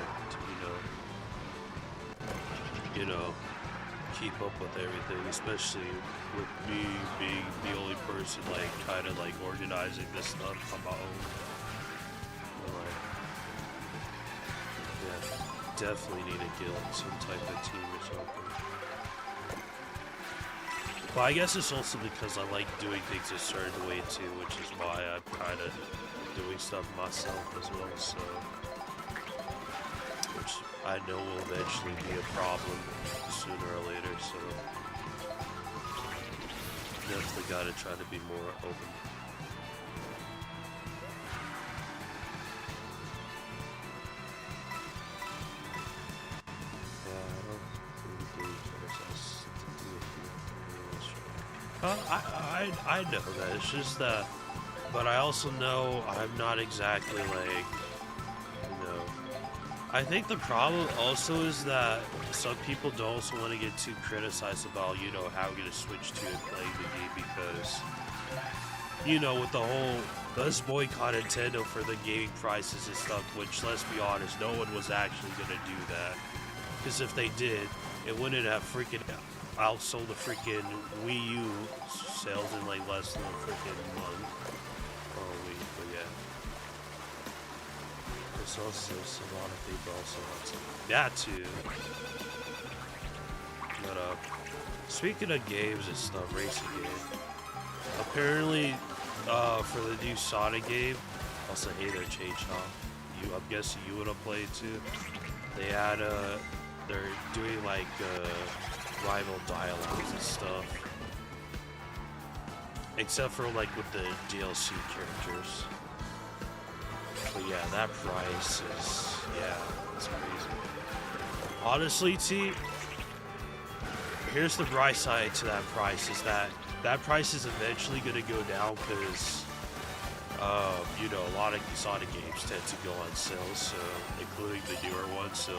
to, you know, keep up with everything, especially with me being the only person like kind of like organizing this stuff on my own. But, like, yeah, definitely need to get like some type of team or something. But I guess it's also because I like doing things a certain way too, which is why I'm kind of doing stuff myself as well, so... Which I know will eventually be a problem sooner or later, so... Definitely gotta try to be more open. I know that, it's just that, but I also know I'm not exactly like, you know, I think the problem also is that some people don't also want to get too criticized about, you know, how we're going to switch to playing the game because, you know, with the whole, let's boycott Nintendo for the gaming prices and stuff, which, let's be honest, no one was actually going to do that, because if they did, it wouldn't have freaking outsold the freaking Wii U sales in like less than a freaking month or a week, but yeah. There's also a lot of people also want to that too. But speaking of games and stuff, racing game. Apparently, for the new Sonic game, also hey there Chainsaw. I'm guessing you would have played too. They had they're doing like rival dialogues and stuff. Except for like with the DLC characters. But yeah, that price is, yeah, it's crazy. Honestly, T, here's the bright side to that price, is that price is eventually going to go down because, you know, a lot of Sonic games tend to go on sale, so, including the newer ones, so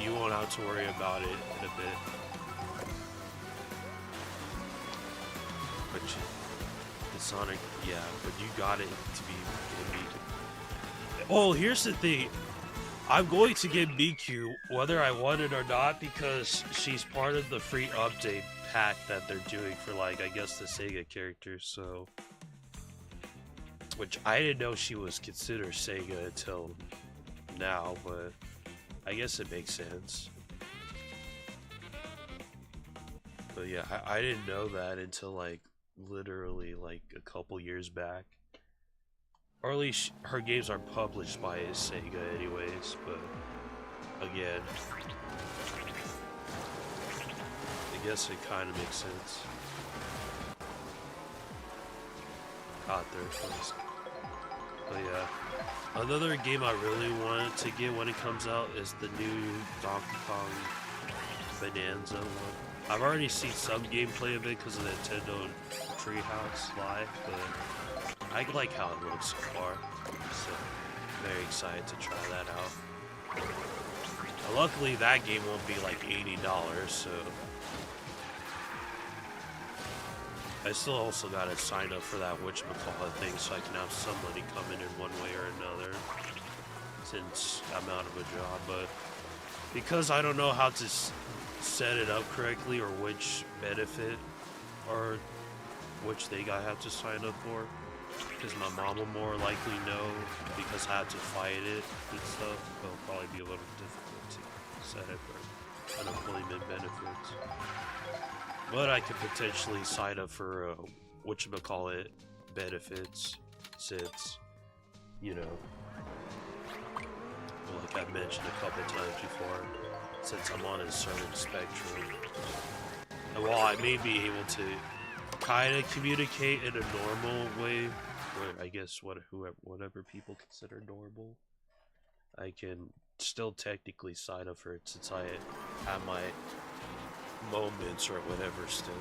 you won't have to worry about it in a bit. But the Sonic, yeah, but you got it to be oh, here's the thing. I'm going to get BQ whether I want it or not because she's part of the free update pack that they're doing for, like, I guess the Sega characters, so... Which I didn't know she was considered Sega until now, but I guess it makes sense. But yeah, I didn't know that until like literally like a couple years back. Or at least her games are published by Sega anyways, but again, I guess it kind of makes sense. Got there first. But yeah, another game I really wanted to get when it comes out is the new Donkey Kong Bonanza one. I've already seen some gameplay of it because of Nintendo Treehouse Live, but I like how it looks so far. So, very excited to try that out. And luckily, that game won't be like $80, so I still also gotta sign up for that whatchamacallit thing so I can have some money coming in one way or another since I'm out of a job. But because I don't know how to set it up correctly or which benefit or which thing I have to sign up for, because my mom will more likely know because I have to fight it and stuff. It'll probably be a little difficult to set it for unemployment benefits. But I could potentially sign up for whatchamacallit benefits since, you know, like I've mentioned a couple times before, since I'm on a certain spectrum. And while I may be able to kind of communicate in a normal way, where I guess whatever people consider normal, I can still technically sign up for it since I have my moments or whatever still.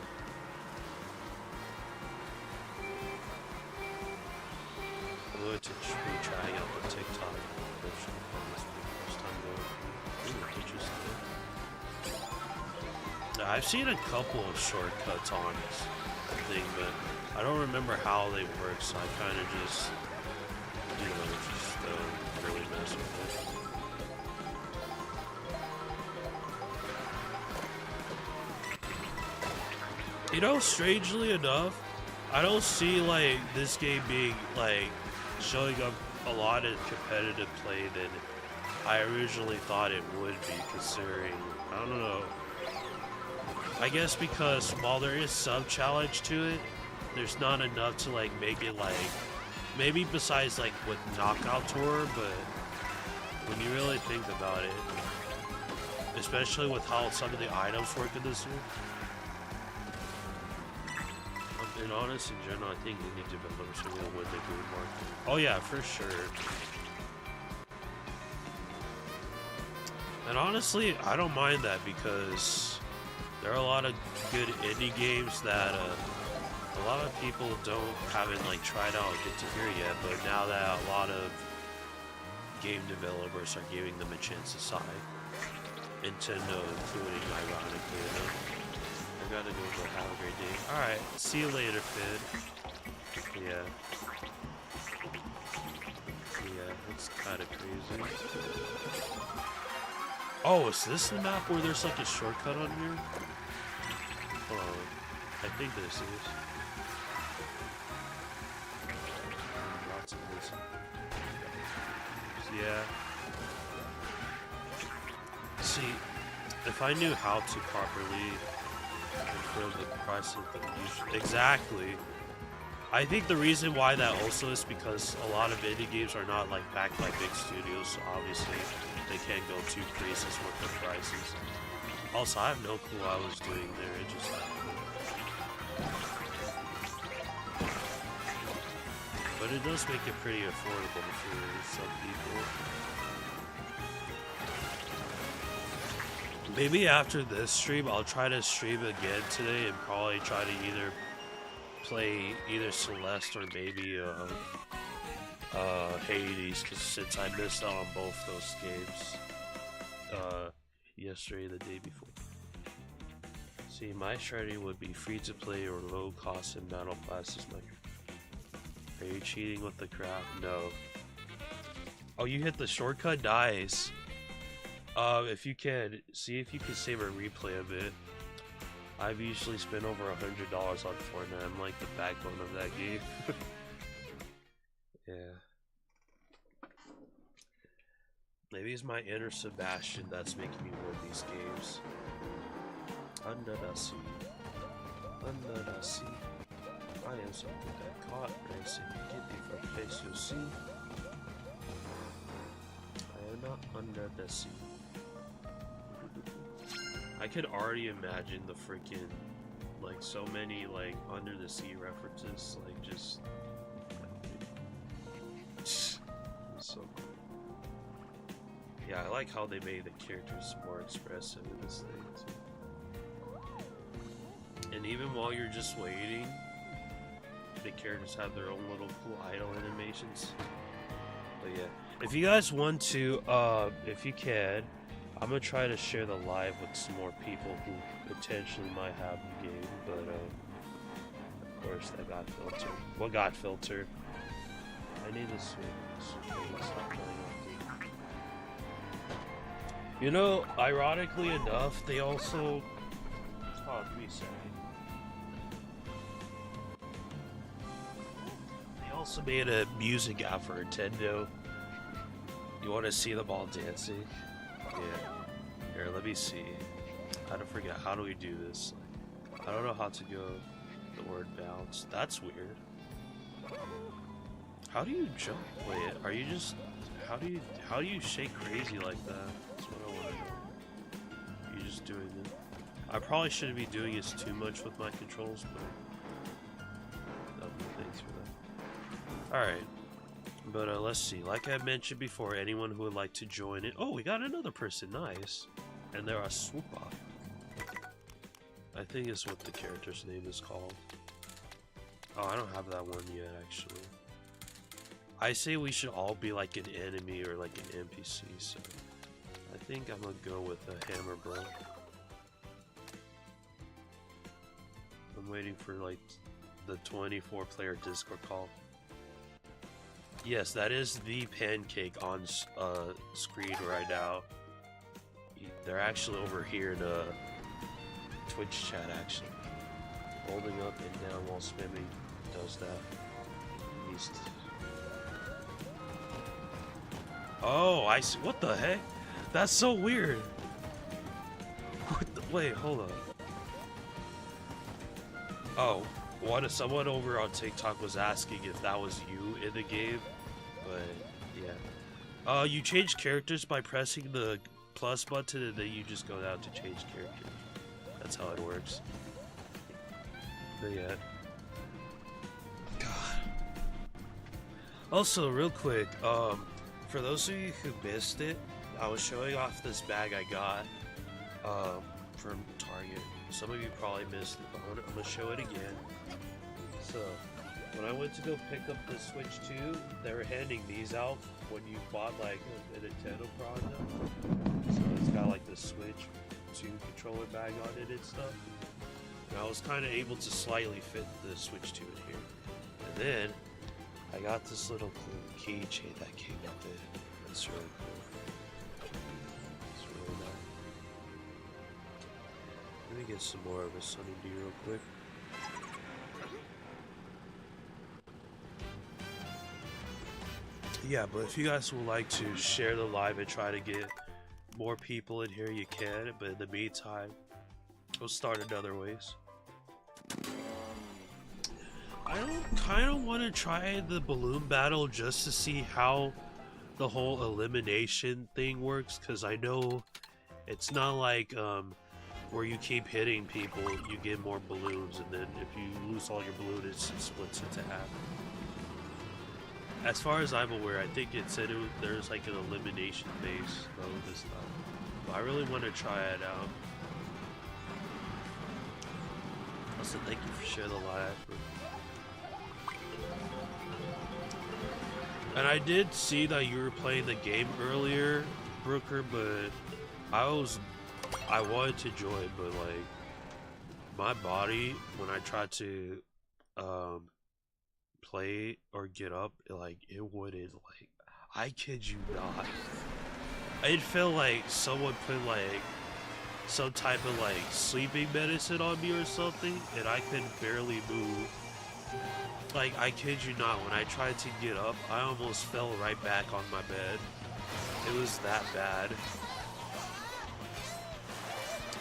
I'm going to be trying out the TikTok version of this for the first time though. Ooh, interesting. Now, I've seen a couple of shortcuts on this thing, but I don't remember how they work, so I kind of just, you know, really mess with it. You know, strangely enough, I don't see, like, this game being, like, showing up a lot in competitive play than I originally thought it would be, considering, I don't know. I guess because while there is some challenge to it, there's not enough to, like, make it, like, maybe besides, like, with Knockout Tour, but when you really think about it, especially with how some of the items work in this game, and honest, in general, I think indie developers will win the game market. Oh yeah, for sure. And honestly, I don't mind that because there are a lot of good indie games that a lot of people haven't like tried out or get to hear yet. But now that a lot of game developers are giving them a chance to sign, Nintendo including, ironically enough. I gotta go, have a great day. Alright, see you later, Finn. Yeah. Yeah, that's kinda crazy. Oh, is this the map where there's like a shortcut on here? Hold on. I think this is. Lots of this. Yeah. See, if I knew how to properly confirm the price of the usual. Exactly. I think the reason why that also is because a lot of indie games are not like backed by big studios, so obviously they can't go too crazy with the prices. Also, I have no clue what I was doing there, it just happened. But it does make it pretty affordable for some people. Maybe after this stream, I'll try to stream again today and probably try to either play either Celeste or maybe Hades, because since I missed out on both those games yesterday and the day before. See, my strategy would be free to play or low cost in battle passes. Are you cheating with the craft? No. Oh, you hit the shortcut? Nice. If you can, see if you can save a replay of it. I've usually spent over $100 on Fortnite. I'm like the backbone of that game. Yeah. Maybe it's my inner Sebastian that's making me win these games. Under the sea. under the sea. I am something that caught racing. Get different place you'll see. I am not under the sea. I could already imagine the freaking, like, so many, like, under the sea references, like, just so cool. Yeah, I like how they made the characters more expressive in this thing too. And even while you're just waiting, the characters have their own little cool idle animations. But yeah, if you guys want to, if you can, I'm gonna try to share the live with some more people who potentially might have the game, but of course that got filtered. What got filtered? I need to switch. You know, ironically enough, they also. Oh, give me a second. They also made a music app for Nintendo. You want to see them all dancing? Yeah. Here, let me see. I don't forget. How do we do this? I don't know how to go the word bounce. That's weird. How do you jump? Wait, are you just... How do you shake crazy like that? That's what I want to know. You're just doing it. I probably shouldn't be doing this too much with my controls, but... Thanks for that. Alright. But let's see. Like I mentioned before, anyone who would like to join it... Oh, we got another person. Nice. And they're a swoopa. I think it's what the character's name is called. Oh, I don't have that one yet, actually. I say we should all be like an enemy or like an NPC, so I think I'm gonna go with a hammer bro. I'm waiting for like the 24-player Discord call. Yes, that is the pancake on screen right now. They're actually over here in Twitch chat, actually. Holding up and down while swimming does that. Oh, I see. What the heck? That's so weird. What the, wait, hold on. Oh, someone over on TikTok was asking if that was you in the game, but yeah. You change characters by pressing the plus button and then you just go down to change character. That's how it works. But yeah. God. Also, real quick, for those of you who missed it, I was showing off this bag I got from Target. Some of you probably missed it, but I'm gonna show it again. So, when I went to go pick up the Switch 2, they were handing these out when you bought like a Nintendo product. So it's got like the Switch 2 controller bag on it and stuff. And I was kind of able to slightly fit the Switch 2 in here. And then I got this little cool keychain that came with it. It's really cool. It's really nice. Let me get some more of a Sunny D real quick. Yeah, but if you guys would like to share the live and try to get more people in here, you can. But in the meantime, we'll start another ways. I kind of want to try the balloon battle just to see how the whole elimination thing works, because I know it's not like where you keep hitting people, you get more balloons, and then if you lose all your balloons, it splits into half. As far as I'm aware, I think it said there's like an elimination base mode this time. But I really want to try it out. Also, thank you for sharing the live. And I did see that you were playing the game earlier, Brooker, but I wanted to join, but like my body, when I tried to play or get up, it wouldn't, like, I kid you not. It felt like someone put like some type of like sleeping medicine on me or something, and I could barely move. Like, I kid you not, when I tried to get up, I almost fell right back on my bed. It was that bad.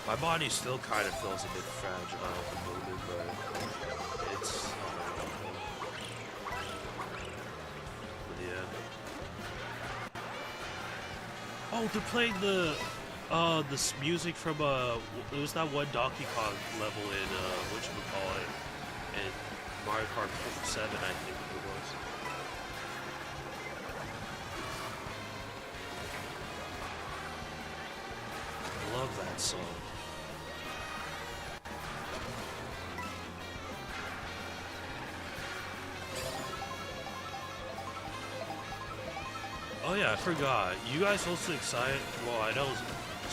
My body still kind of feels a bit fragile at the moment, but it's but yeah. Oh, they're playing this music from it was that one Donkey Kong level in whatchamacallit, in Mario Kart 7, I think it was. I love that song. Oh yeah, I forgot. You guys also excited? Well, I know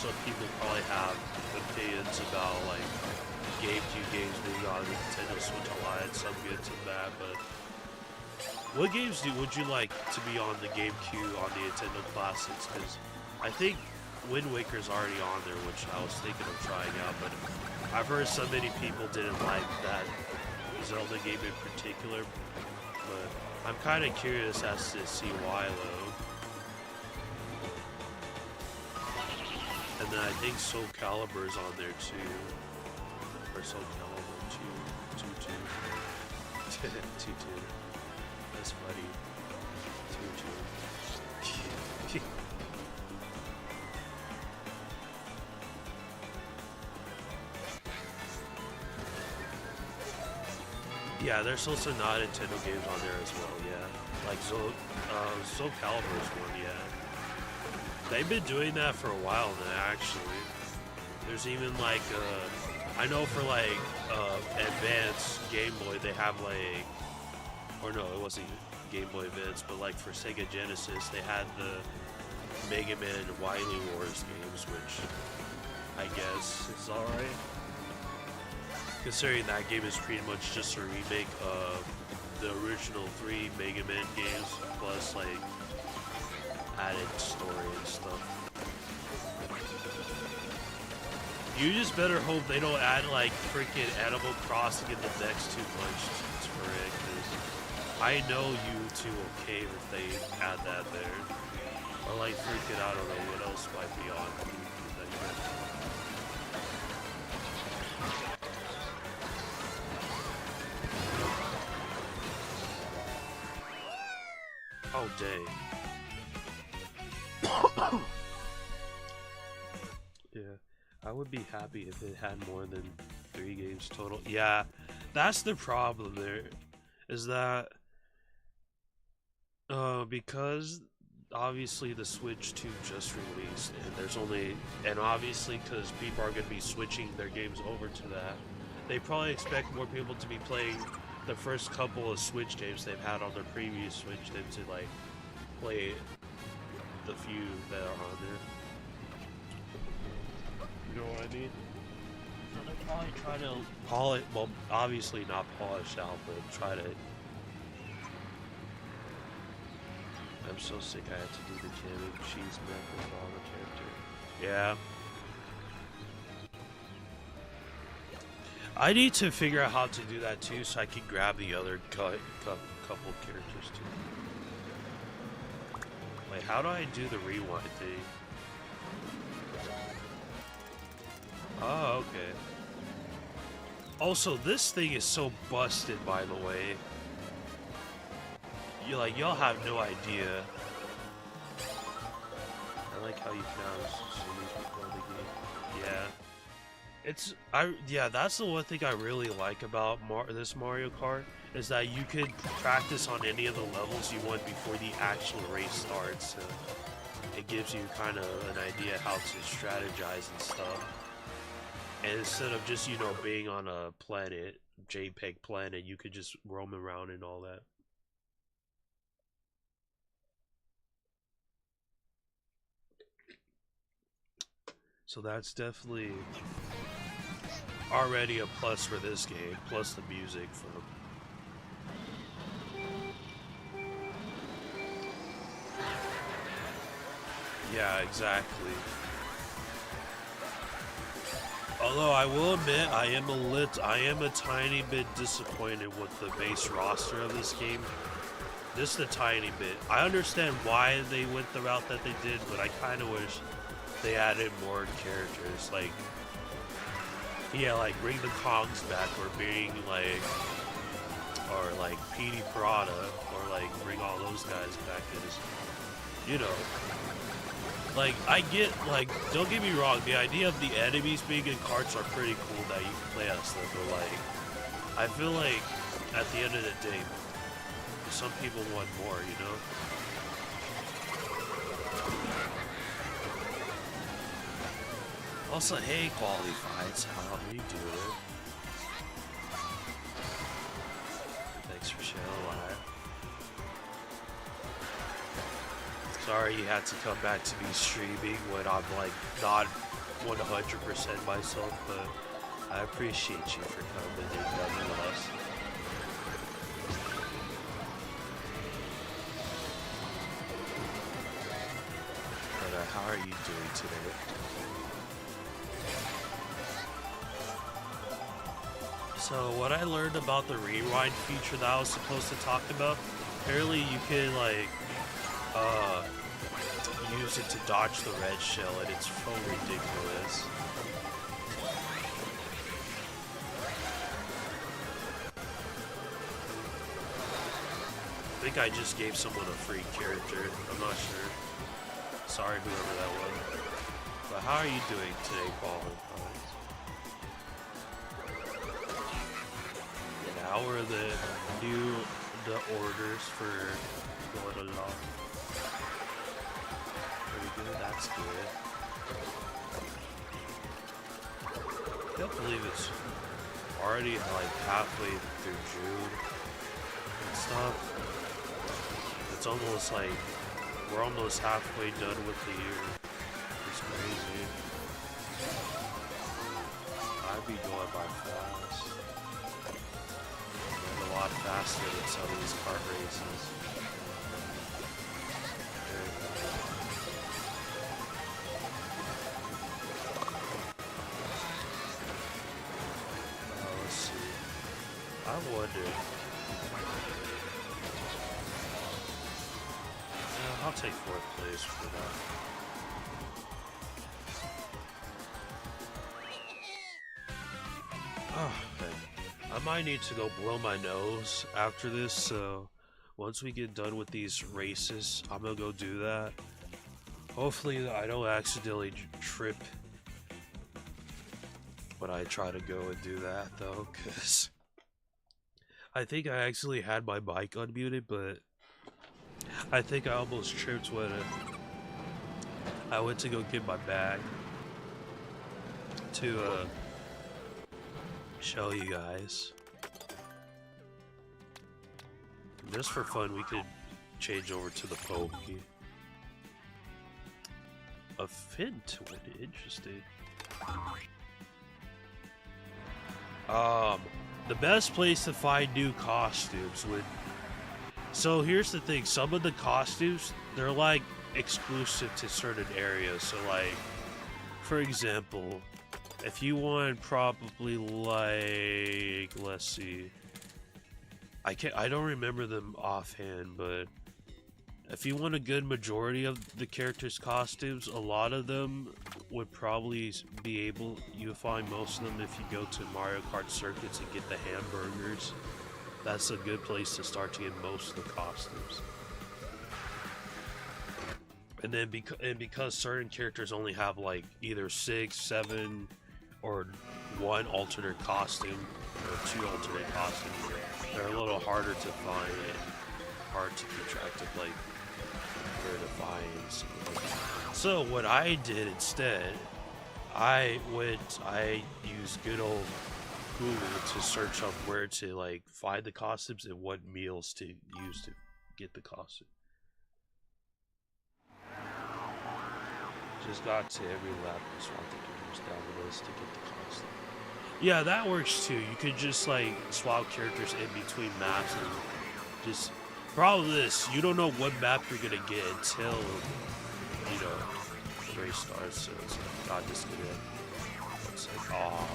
some people probably have opinions about like GameCube games being on the Nintendo Switch Alliance, some good, some bad, but what games would you like to be on the GameCube on the Nintendo Classics? Because I think Wind Waker's already on there, which I was thinking of trying out, but I've heard so many people didn't like that Zelda game in particular, but I'm kind of curious as to see why though. And then I think Soul Calibur's on there too. Or Soul Calibur 2. That's funny. 2. Yeah, there's also not Nintendo games on there as well, yeah. Like Soul Calibur's one, yeah. They've been doing that for a while now, actually. There's even like, I know for like Advance Game Boy, they have like, or no, it wasn't Game Boy Advance, but like for Sega Genesis, they had the Mega Man and Wily Wars games, which I guess is alright. Considering that game is pretty much just a remake of the original 3 Mega Man games, plus like added story and stuff. You just better hope they don't add like freaking Animal Crossing in the next 2 months for it, because I know you two will cave if they add that there. Or like freaking, I don't know what else might be on. Oh dang. Yeah, I would be happy if it had more than 3 games total. Yeah, that's the problem there, is that because obviously the Switch 2 just released, and there's only, and obviously because people are going to be switching their games over to that, they probably expect more people to be playing the first couple of Switch games they've had on their previous Switch than to like play the few that are on there. You know what I mean? So they probably try to polish, well, obviously not polish out, but try to. I'm so sick I had to do the cannon cheese neck with all the character. Yeah. I need to figure out how to do that too, so I can grab the other couple characters too. Wait, how do I do the rewind thing? Oh, okay. Also, this thing is so busted, by the way. Y'all have no idea. I like how you can now see these people in the game. Yeah. Yeah, that's the one thing I really like about this Mario Kart, is that you could practice on any of the levels you want before the actual race starts. So it gives you kind of an idea how to strategize and stuff. And instead of just, you know, being on a planet, JPEG planet, you could just roam around and all that. So that's definitely already a plus for this game, plus the music from. Yeah, exactly. Although I will admit, I am a tiny bit disappointed with the base roster of this game. Just a tiny bit. I understand why they went the route that they did, but I kind of wish they added more characters. Like, Yeah, like bring the Kongs back, or bring like, or like Petey Parada, or like bring all those guys back. Is, you know, like I get, like, don't get me wrong, the idea of the enemies being in carts are pretty cool that you can play as them, but like, I feel like at the end of the day, some people want more, you know? Also, hey, Quality Fights, how are you doing? Thanks for sharing a lot. Sorry you had to come back to me streaming when I'm like not 100% myself, but I appreciate you for coming in nonetheless. But how are you doing today? So what I learned about the rewind feature that I was supposed to talk about, apparently you can like use it to dodge the red shell, and it's so ridiculous. I think I just gave someone a free character. I'm not sure. Sorry, whoever that was. But how are you doing today, Paul? And how are the orders for going along? Pretty good. That's good. I can't believe it's already like halfway through June and stuff. It's almost like we're almost halfway done with the year. It's crazy. I'd be going by fast. Going a lot faster than some of these kart races. Very fast. Let's see. I wonder. I'll take 4th place for that. Oh, okay. I might need to go blow my nose after this, so once we get done with these races, I'm gonna go do that. Hopefully I don't accidentally trip when I try to go and do that, though, because I think I actually had my mic unmuted, but I think I almost tripped when I went to go get my bag to show you guys. Just for fun, we could change over to the Pokey. A fin to it, interesting. The best place to find new costumes would. So here's the thing, some of the costumes, they're like exclusive to certain areas. So like, for example, if you want probably like, let's see, I don't remember them offhand, but if you want a good majority of the characters' costumes, a lot of them would probably be able, you'll find most of them if you go to Mario Kart circuits and get the hamburgers. That's a good place to start to get most of the costumes. And then because certain characters only have like either 6, 7, or 1 alternate costume, or 2 alternate costumes, they're a little harder to find and hard to keep track of, like, where to find something like that. So what I did instead, I used good old Google to search up where to like find the costumes and what meals to use to get the costume. Just got to every lap and swapped the characters down the list to get the costume. Yeah, that works too. You could just like swap characters in between maps and just. Problem is, you don't know what map you're gonna get until you know the race starts. So it's like, I'm just gonna. It's like, oh.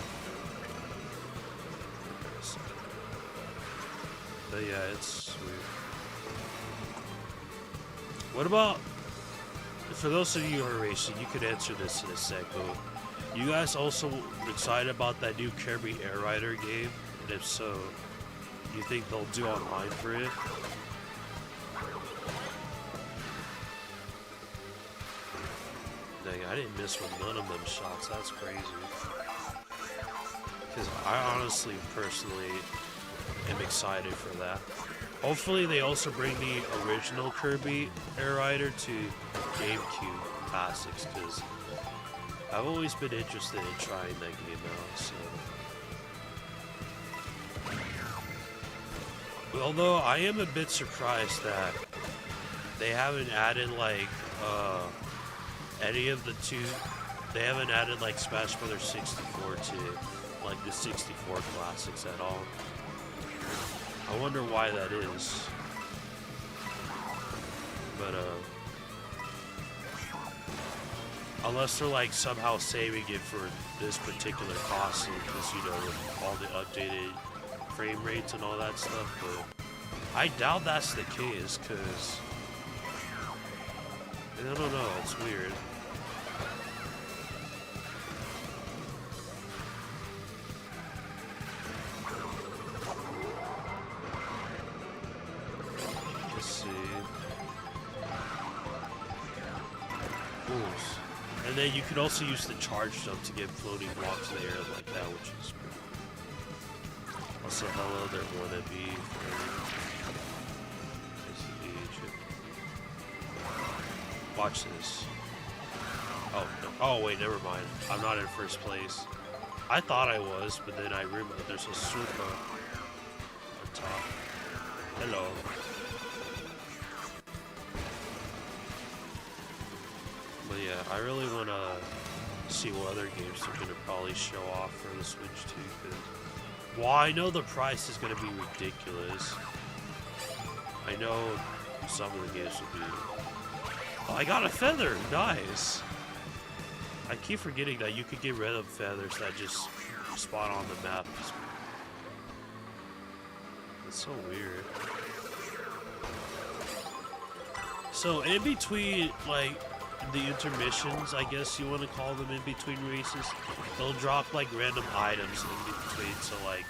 But yeah, it's weird. What about, for those of you who are racing, you could answer this in a sec, but You guys also excited about that new Kirby Air Rider game? And if so, you think they'll do online for it? Dang, I didn't miss none of them shots. That's crazy. Because I honestly, personally, am excited for that. Hopefully they also bring the original Kirby Air Rider to GameCube Classics, because I've always been interested in trying that game out, so... Although I am a bit surprised that they haven't added like any of the two. They haven't added like Smash Bros. 64 to like the 64 classics at all. I wonder why that is. But unless they're like somehow saving it for this particular console, because you know with all the updated frame rates and all that stuff, but I doubt that's the case, because I don't know, it's weird. Let's see. Ooh. And then you could also use the charge jump to get floating blocks in the air like that, which is pretty. Also, hello there, wannabe. Watch this. Oh, no. Oh, wait, never mind. I'm not in first place. I thought I was, but then I realized there's a super on top. Hello. But yeah, I really want to see what other games they're going to probably show off for the Switch too, because well, I know the price is going to be ridiculous. I know some of the games will be... Oh, I got a feather! Nice! I keep forgetting that you could get rid of feathers that just spawn on the map. It's so weird. So, in between, like, the intermissions, I guess you want to call them, in between races, they'll drop like random items in between, so like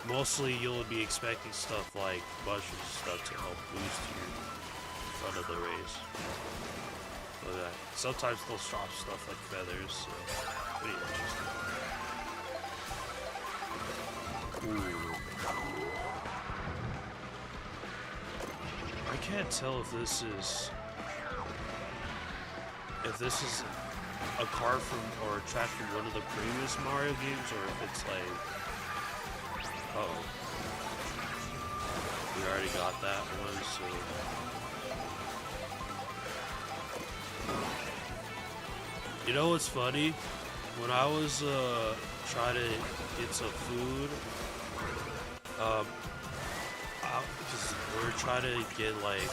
mostly you'll be expecting stuff like mushroom stuff to help boost your front of the race. But sometimes they'll drop stuff like feathers, so pretty interesting. Ooh. I can't tell if this is a car from or a track from one of the previous Mario games, or if it's like, oh, we already got that one, so you know what's funny? When I was trying to get some food, because we were trying to get like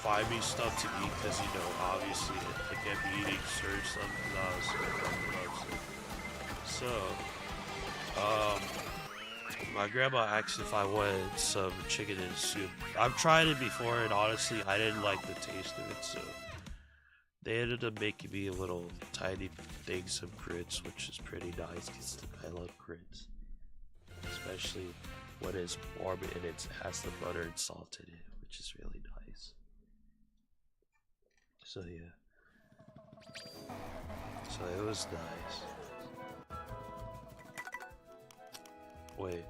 find me stuff to eat, because you know obviously I can't be eating certain stuff because I was so my grandma asked if I wanted some chicken and soup. I've tried it before and honestly I didn't like the taste of it, so they ended up making me a little tiny things of grits, which is pretty nice because I love grits, especially when it's warm and it has the butter and salt in it, which is really nice. So yeah, so it was nice. Wait,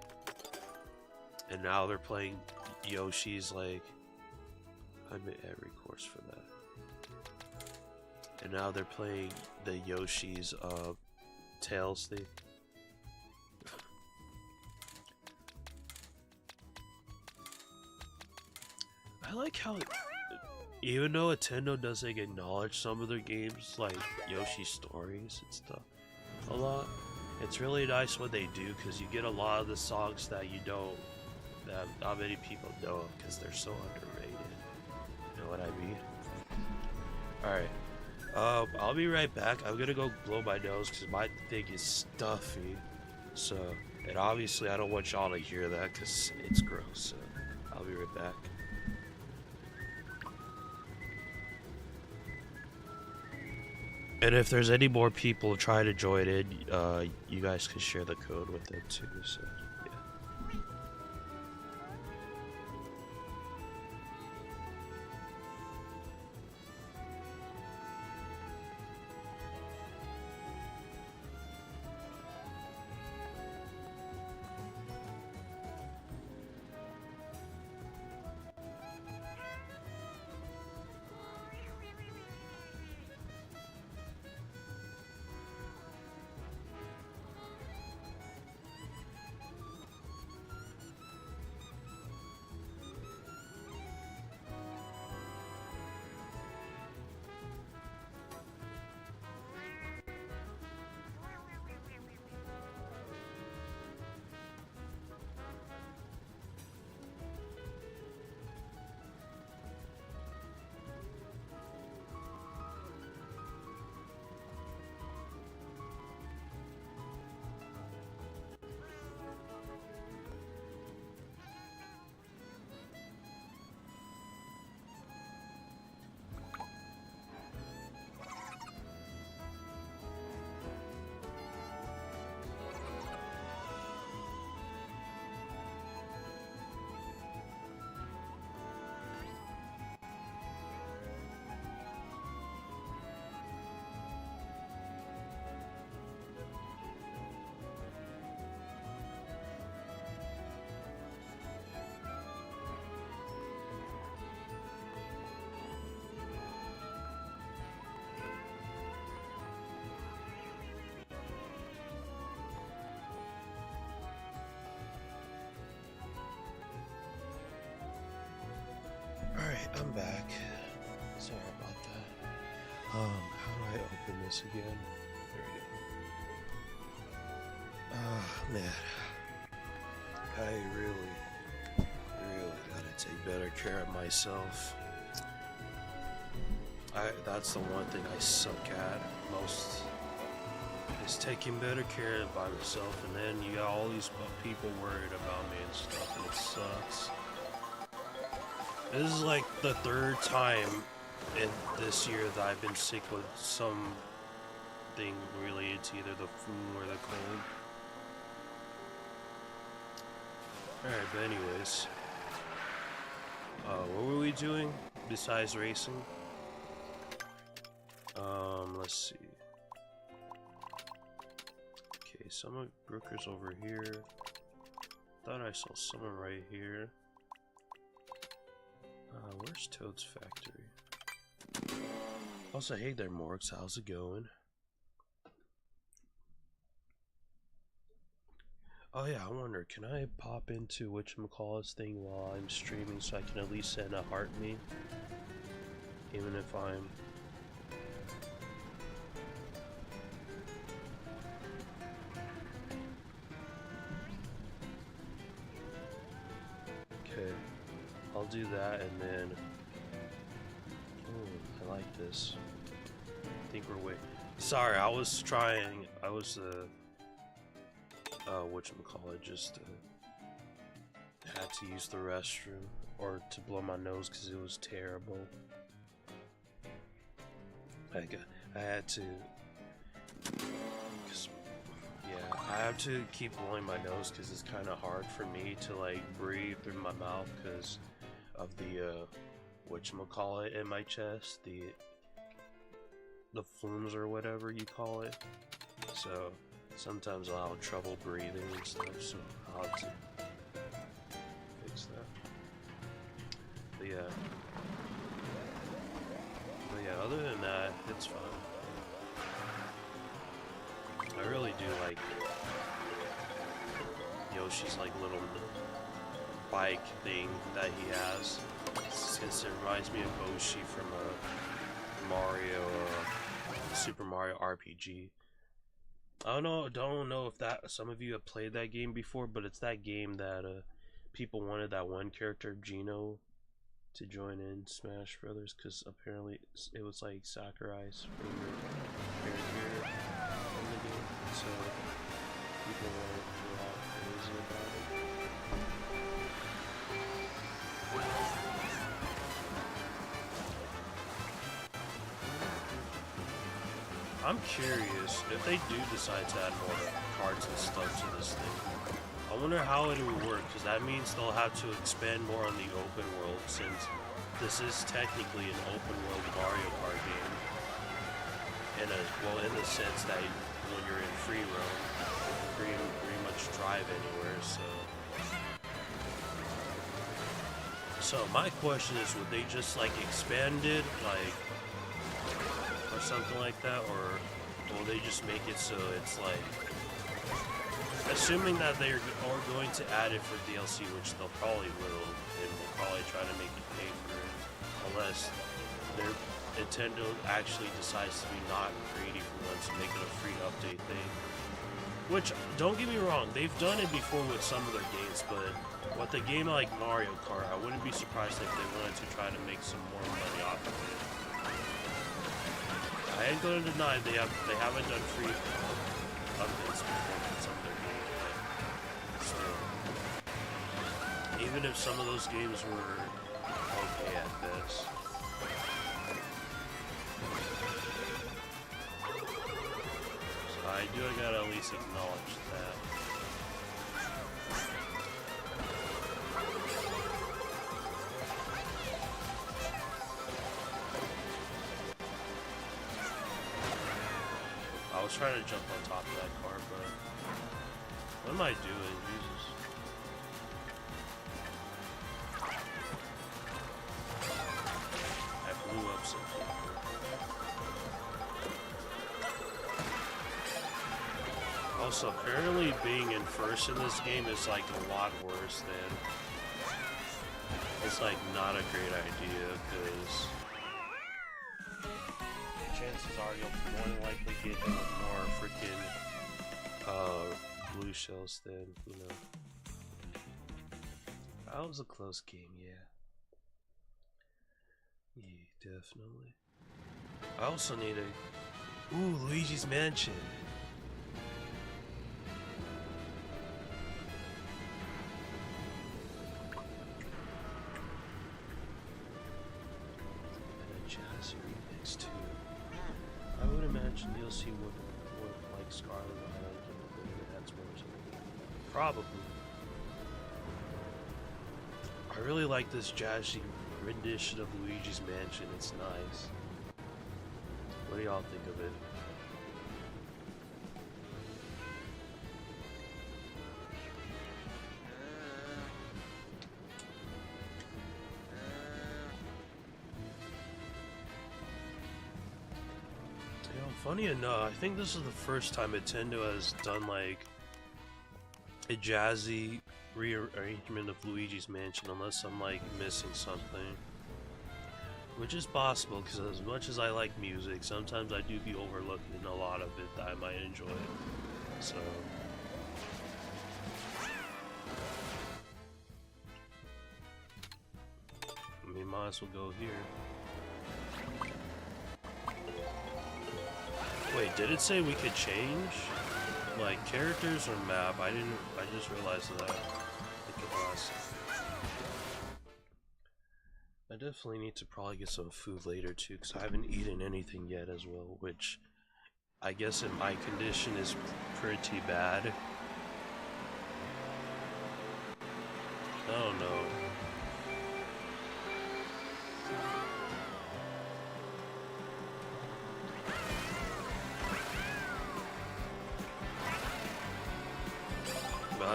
and now they're playing Yoshi's, like, I'm in every course for that. And now they're playing the Yoshi's Tails thing. I like how even though Nintendo doesn't acknowledge some of their games, like Yoshi's Stories and stuff, a lot, it's really nice when they do, because you get a lot of the songs that you don't, that not many people know because they're so underrated. You know what I mean? Alright, I'll be right back. I'm gonna go blow my nose because my thing is stuffy. So, and obviously I don't want y'all to hear that because it's gross. So, I'll be right back. And if there's any more people trying to join in, you guys can share the code with them too. So yeah. Alright, I'm back. Sorry about that. How do I open this again? There we go. Oh, man. I really gotta take better care of myself. That's the one thing I suck at most, is taking better care of myself, and then you got all these people worried about me and stuff, and it sucks. This is like the third time in this year that I've been sick with something related to either the flu or the cold. Alright, but anyways. What were we doing besides racing? Let's see. Okay, some Brooker's over here. Thought I saw someone right here. Where's Toad's factory? Also, hey there, Morgs. How's it going? Oh yeah, I wonder, can I pop into whatchamacallit's thing while I'm streaming so I can at least send a heart me? Even if I'm... Okay, I'll do that and then... Oh, I like this. I think we're waiting. Sorry, I was whatchamacallit, just had to use the restroom or to blow my nose because it was terrible. I had to, cause, yeah, I have to keep blowing my nose because it's kind of hard for me to like breathe through my mouth because of the whatchamacallit in my chest, the flumes or whatever you call it. So sometimes I'll have trouble breathing and stuff, so I'll have to fix that. But yeah, other than that, it's fun. I really do like Yoshi's like little bike thing that he has. It reminds me of Boshi from Mario, Super Mario RPG. I don't know if that some of you have played that game before, but it's that game that people wanted that one character Gino to join in Smash Brothers because apparently it was like Sakurai's favorite character in the game, so people were all crazy about it. I'm curious if they do decide to add more cards and stuff to this thing. I wonder how it will work, because that means they'll have to expand more on the open world, since this is technically an open world Mario Kart game. Well, in the sense that when you're in free roam, you can pretty much drive anywhere, so. So my question is, would they just like expand it, like, or something like that, or will they just make it so it's like, assuming that they are going to add it for DLC, which they'll probably will, and they'll probably try to make it pay for it, unless Nintendo actually decides to be not greedy for once and make it a free update thing. Which, don't get me wrong, they've done it before with some of their games, but with a game like Mario Kart, I wouldn't be surprised if they wanted to try to make some more money off of it. I ain't gonna deny they haven't done free updates before with some of their games, but still. Even if some of those games were okay at best. I gotta at least acknowledge that. I was trying to jump on top of that car, but what am I doing? Jesus. I blew up some people. Also, apparently being in first in this game is like a lot worse than... It's like not a great idea, because chances are you'll more than likely get hit with more freaking blue shells than, you know. That was a close game, yeah. Yeah, definitely. I also need a... Ooh, Luigi's Mansion! I would imagine DLC would like Scarlet and that's more. Probably. I really like this jazzy rendition of Luigi's Mansion. It's nice. What do y'all think of it? Funny enough, I think this is the first time Nintendo has done like a jazzy rearrangement of Luigi's Mansion, unless I'm like missing something. Which is possible, because as much as I like music, sometimes I do be overlooking a lot of it that I might enjoy. So... I mean, might as well go here. Wait, did it say we could change? Like, characters or map? I just realized that. I definitely need to probably get some food later too, because I haven't eaten anything yet as well, which I guess in my condition is pretty bad. I don't know.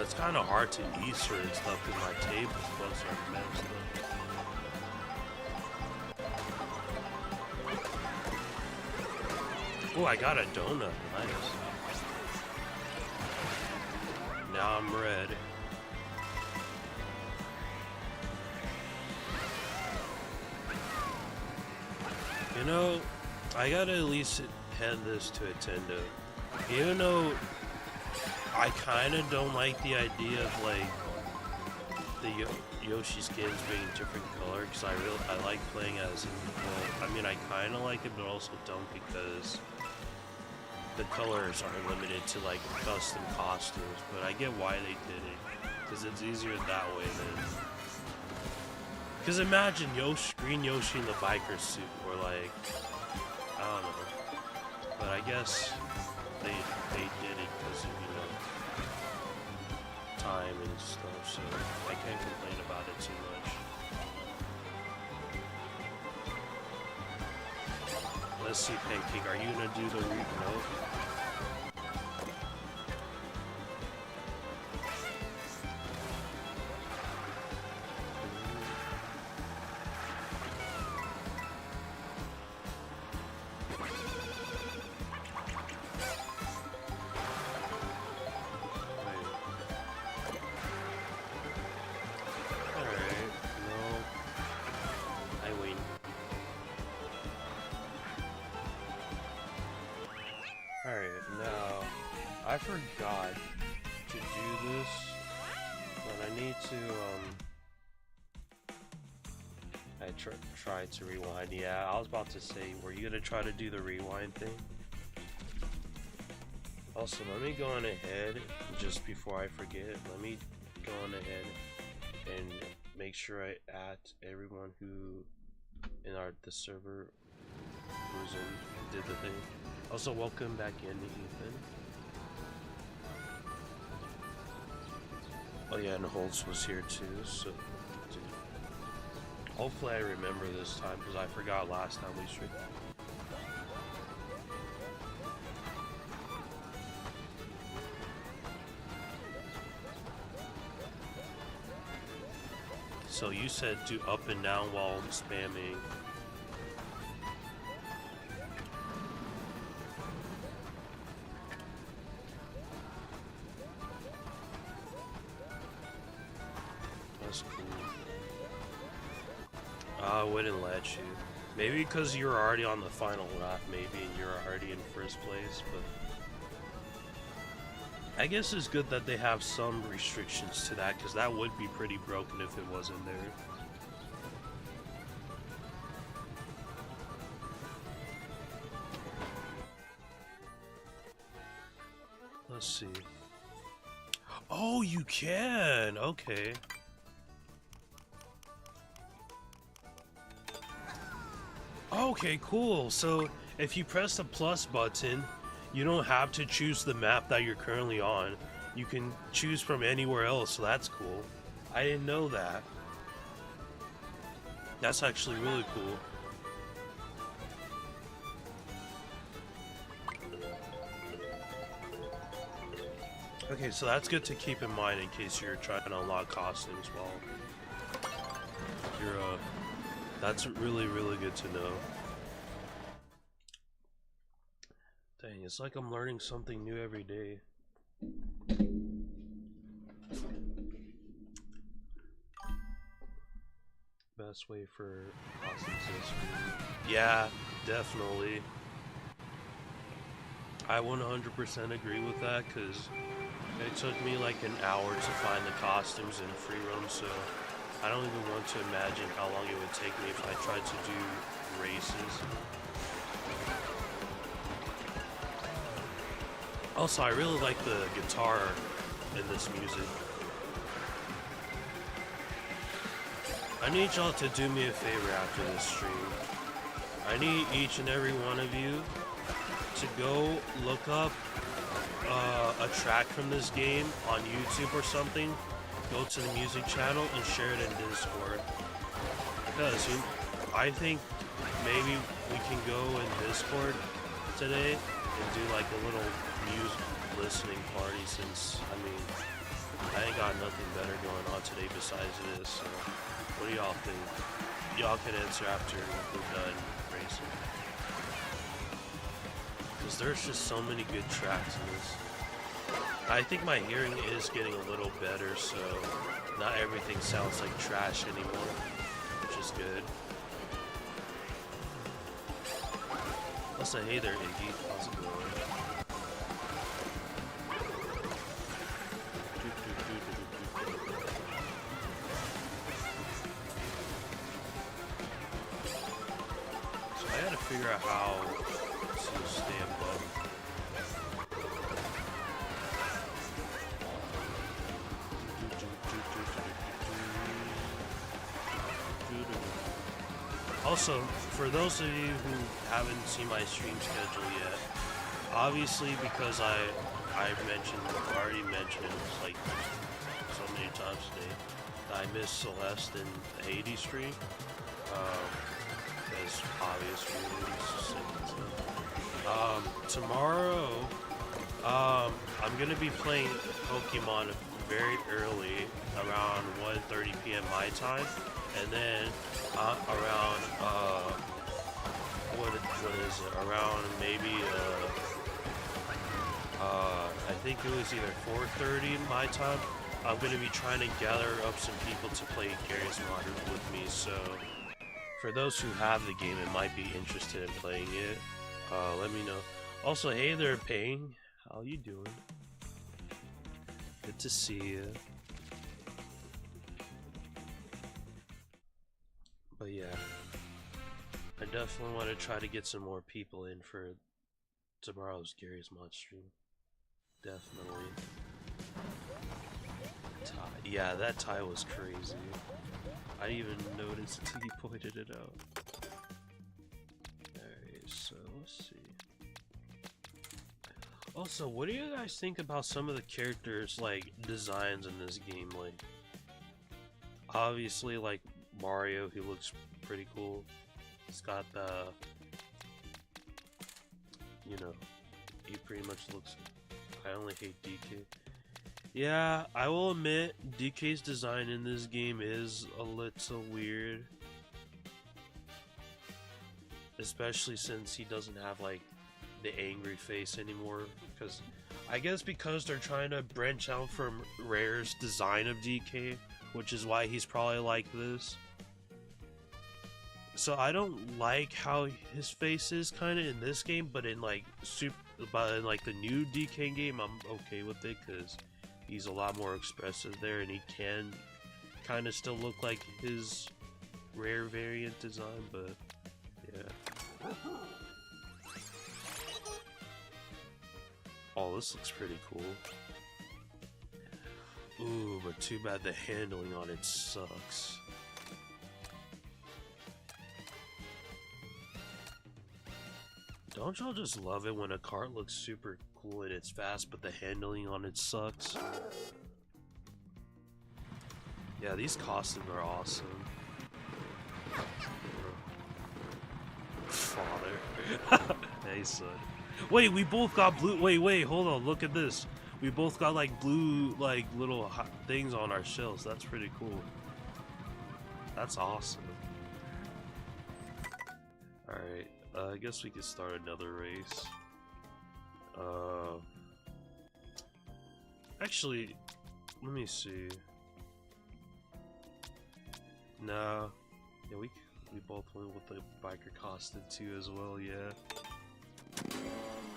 It's kind of hard to eat certain stuff because my tables close are messed up. Oh, I got a donut. Nice. Now I'm red. You know, I gotta at least hand this to Nintendo. Even though I kind of don't like the idea of like the Yoshi skins being different color, because I like playing as, well, I mean I kind of like it, but also don't, because the colors are limited to like custom costumes. But I get why they did it, because it's easier that way than. Because imagine Green Yoshi in the biker suit, or like, I don't know. But I guess they did it because of, you know, time and stuff, so I can't complain about it too much. Let's see, Pancake, are you gonna do the no? I forgot to do this, but I need to, I tried to rewind. Yeah, I was about to say, were you gonna try to do the rewind thing? Also, let me go on ahead, just before I forget, let me go on ahead and make sure I add everyone who, in the server, who's did the thing. Also, welcome back in, Ethan. Oh yeah, and Holtz was here too, so dude. Hopefully I remember this time, because I forgot last time we streamed. So you said do up and down while spamming. I wouldn't let you. Maybe because you're already on the final lap, maybe, and you're already in first place, but I guess it's good that they have some restrictions to that, because that would be pretty broken if it wasn't there. Let's see. Oh, you can! Okay. Okay, cool. So if you press the plus button, you don't have to choose the map that you're currently on. You can choose from anywhere else, so that's cool. I didn't know that. That's actually really cool. Okay, so that's good to keep in mind in case you're trying to unlock costumes while you're, that's really, really good to know. Dang, it's like I'm learning something new every day. Best way for costumes to stream. Yeah, definitely. I 100% agree with that, because it took me like an hour to find the costumes in free roam, so I don't even want to imagine how long it would take me if I tried to do races. Also, I really like the guitar in this music. I need y'all to do me a favor after this stream. I need each and every one of you to go look up a track from this game on YouTube or something. Go to the music channel and share it in Discord. Because I think maybe we can go in Discord today and do like a little music listening party, since, I mean, I ain't got nothing better going on today besides this, so what do y'all think? Y'all can answer after we're done racing. Because there's just so many good tracks in this. I think my hearing is getting a little better, so not everything sounds like trash anymore, which is good. Also, hey there, Iggy. How's it going? So I gotta figure out how to stay above. Also, for those of you who haven't seen my stream schedule yet, obviously because I already mentioned like so many times today that I miss Celeste and Hades stream. As obvious reasons. Tomorrow, I'm gonna be playing Pokemon very early, around 1:30 p.m. my time, and then around what is it? Around maybe I think it was either 4:30 my time. I'm gonna be trying to gather up some people to play Garry's Mod with me. So for those who have the game and might be interested in playing it, let me know. Also, hey there, Payne. How you doing? Good to see you. But yeah, I definitely want to try to get some more people in for tomorrow's Garry's Mod stream. Definitely. Yeah, that tie was crazy. I didn't even notice until he pointed it out. Alright, so let's see. Also, what do you guys think about some of the characters, like, designs in this game? Like, obviously, like, Mario, he looks pretty cool. He's got the, you know, he pretty much looks, I only hate DK. Yeah, I will admit, DK's design in this game is a little weird. Especially since he doesn't have, like, the angry face anymore. Because, I guess because they're trying to branch out from Rare's design of DK, which is why he's probably like this. So I don't like how his face is kind of in this game, but in, like, the new DK game, I'm okay with it, because he's a lot more expressive there, and he can kind of still look like his Rare variant design, but yeah. Oh, this looks pretty cool. Ooh, but too bad the handling on it sucks. Don't y'all just love it when a cart looks super cool and it's fast, but the handling on it sucks? Yeah, these costumes are awesome. Father. Hey, son. Wait, we both got blue. Wait, hold on. Look at this. We both got, like, blue, like, little things on our shells. That's pretty cool. That's awesome. Alright. I guess we could start another race. Actually, let me see. Nah. Yeah, we both went with the biker costume too as well, yeah.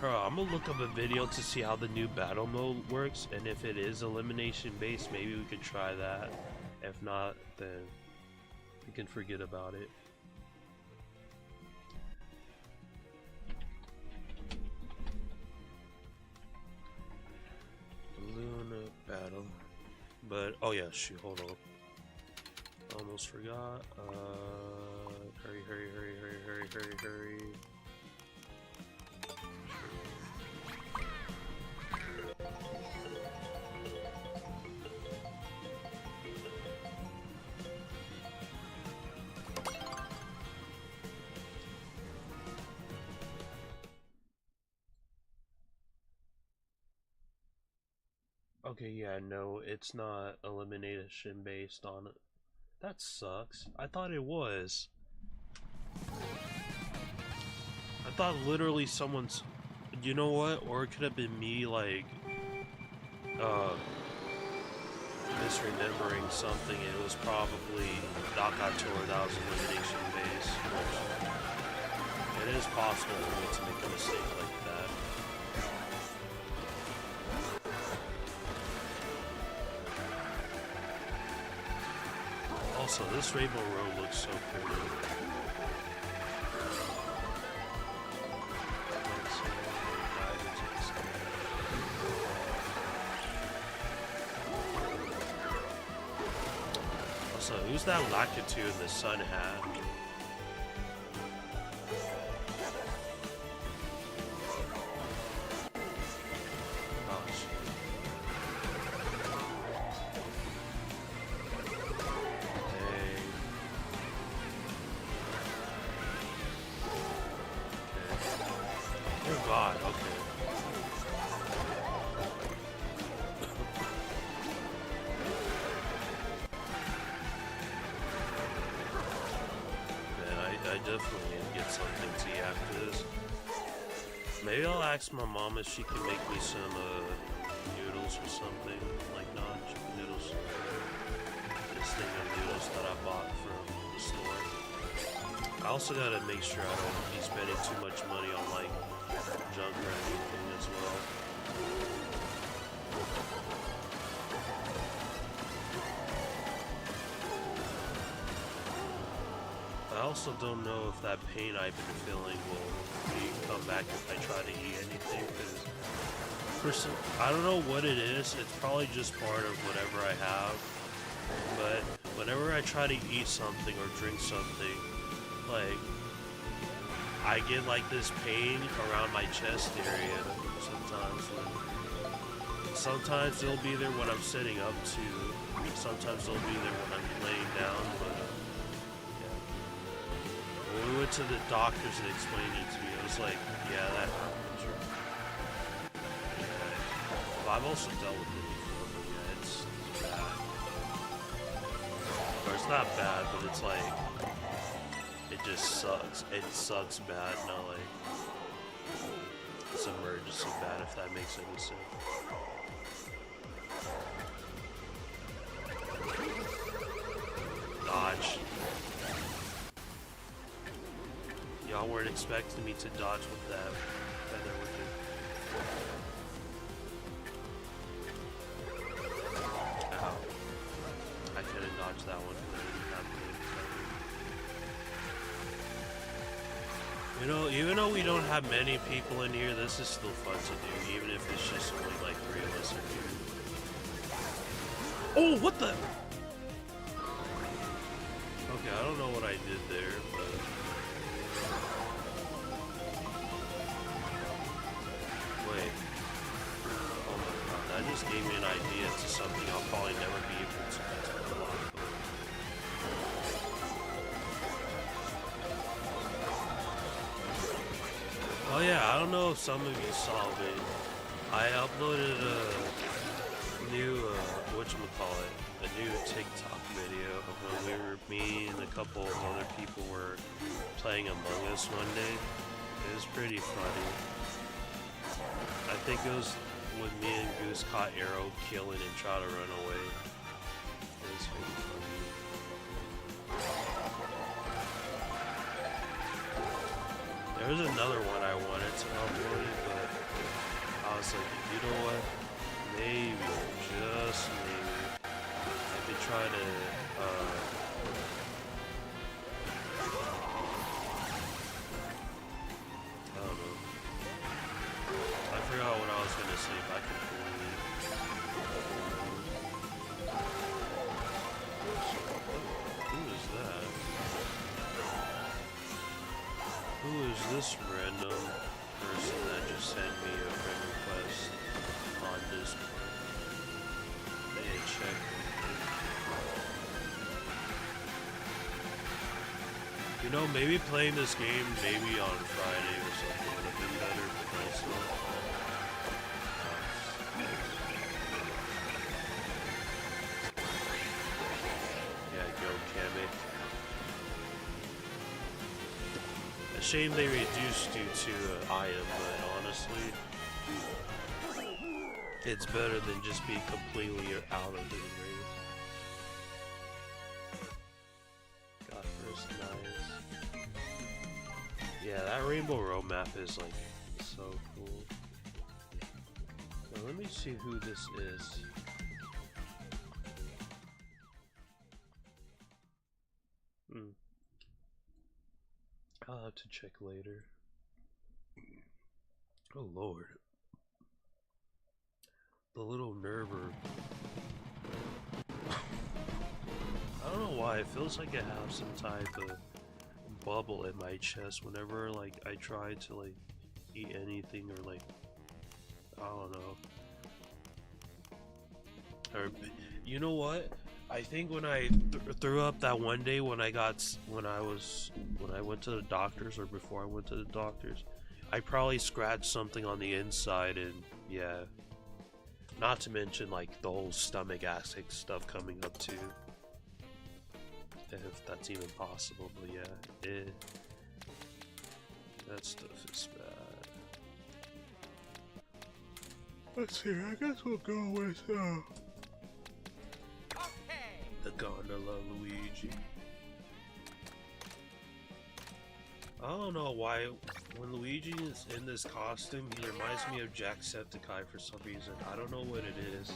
I'm gonna look up a video to see how the new battle mode works, and if it is elimination based, maybe we could try that. If not, then we can forget about it. Luna battle. But, oh yeah, shoot, hold on. Almost forgot. Hurry. Okay, yeah, no, it's not elimination based on it. That sucks. I thought it was. I thought literally someone's... You know what? Or it could have been me, like... misremembering something. It was probably Nakator that was elimination based. It is possible for me to make a mistake like that. Also, this Rainbow Road looks so pretty. Also, who's that Lakitu in the sun hat? God, okay. Man, I definitely need to get something to eat after this. Maybe I'll ask my mom if she can make me some noodles or something, like non-chicken noodles. This thing of noodles that I bought from the store. I also gotta make sure I don't be spending too much money on like junk or anything as well. I also don't know if that pain I've been feeling will come back if I try to eat anything, because I don't know what it is. It's probably just part of whatever I have, but whenever I try to eat something or drink something, like, I get like this pain around my chest area sometimes it'll be there when I'm sitting up too, sometimes it'll be there when I'm laying down, but yeah. When we went to the doctors and explained it to me, I was like, yeah, that happens, right? Yeah. But I've also dealt with it before, but yeah, it's bad. Or it's not bad, but it's like, it just sucks. It sucks bad, not like it's emergency bad, if that makes any sense. Dodge. Y'all weren't expecting me to dodge with that feather wicket. Ow. I couldn't dodge that one. You know, even though we don't have many people in here, this is still fun to do, even if it's just only like 3 of us in here. Oh, what the? Okay, I don't know what I did there, but... Wait. Oh my god, that just gave me an idea to something I'll probably never be able to unlock. Oh yeah, I don't know if some of you saw me. I uploaded a new, whatchamacallit, a new TikTok video of when me and a couple of other people were playing Among Us one day. It was pretty funny. I think it was when me and Goose caught Arrow killing and try to run away. It was pretty funny. There was another one I wanted to upload, but I was like, you know what? Maybe, just maybe, I could try to, I don't know. I forgot what I was gonna say, but I completely. Who is that? Who is this random person that just sent me a friend request on Discord? Hey, check. You know, maybe playing this game maybe on Friday or something would have been better for myself. Yeah, go Kamek. A shame they reduced you to an item, but honestly, it's better than just being completely out of the race. God, first nice. Yeah, that Rainbow Road map is like so cool. Now, let me see who this is. I'll have to check later. Oh lord. The little nerver. I don't know why, it feels like I have some type of bubble in my chest whenever like I try to like eat anything or like, I don't know. Or, you know what? I think when I threw up that one day when I went to the doctors, or before I went to the doctors, I probably scratched something on the inside, and yeah. Not to mention like the whole stomach acid stuff coming up too. If that's even possible, but yeah, that stuff is bad. Let's see, I guess we'll go with the gondola Luigi. I don't know why when Luigi is in this costume, he reminds me of Jacksepticeye for some reason. I don't know what it is.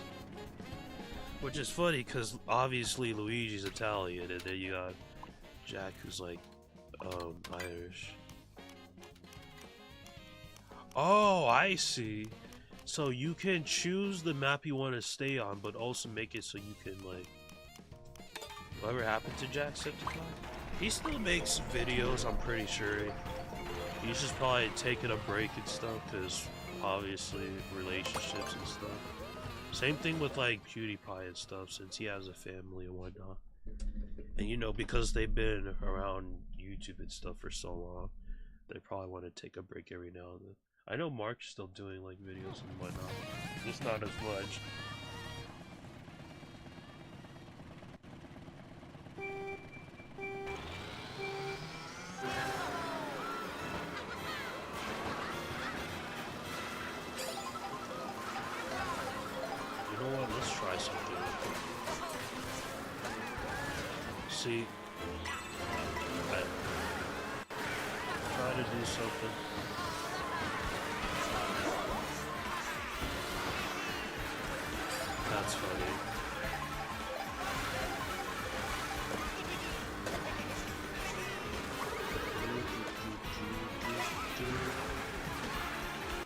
Which is funny because obviously Luigi's Italian, and then you got Jack who's like Irish. Oh, I see. So you can choose the map you want to stay on, but also make it so you can like. Whatever happened to Jacksepticeye? He still makes videos, I'm pretty sure. He's just probably taking a break and stuff, because obviously relationships and stuff. Same thing with like PewDiePie and stuff, since he has a family and whatnot. And you know, because they've been around YouTube and stuff for so long, they probably want to take a break every now and then. I know Mark's still doing like videos and whatnot, just not as much. See, I try to do something. That's funny.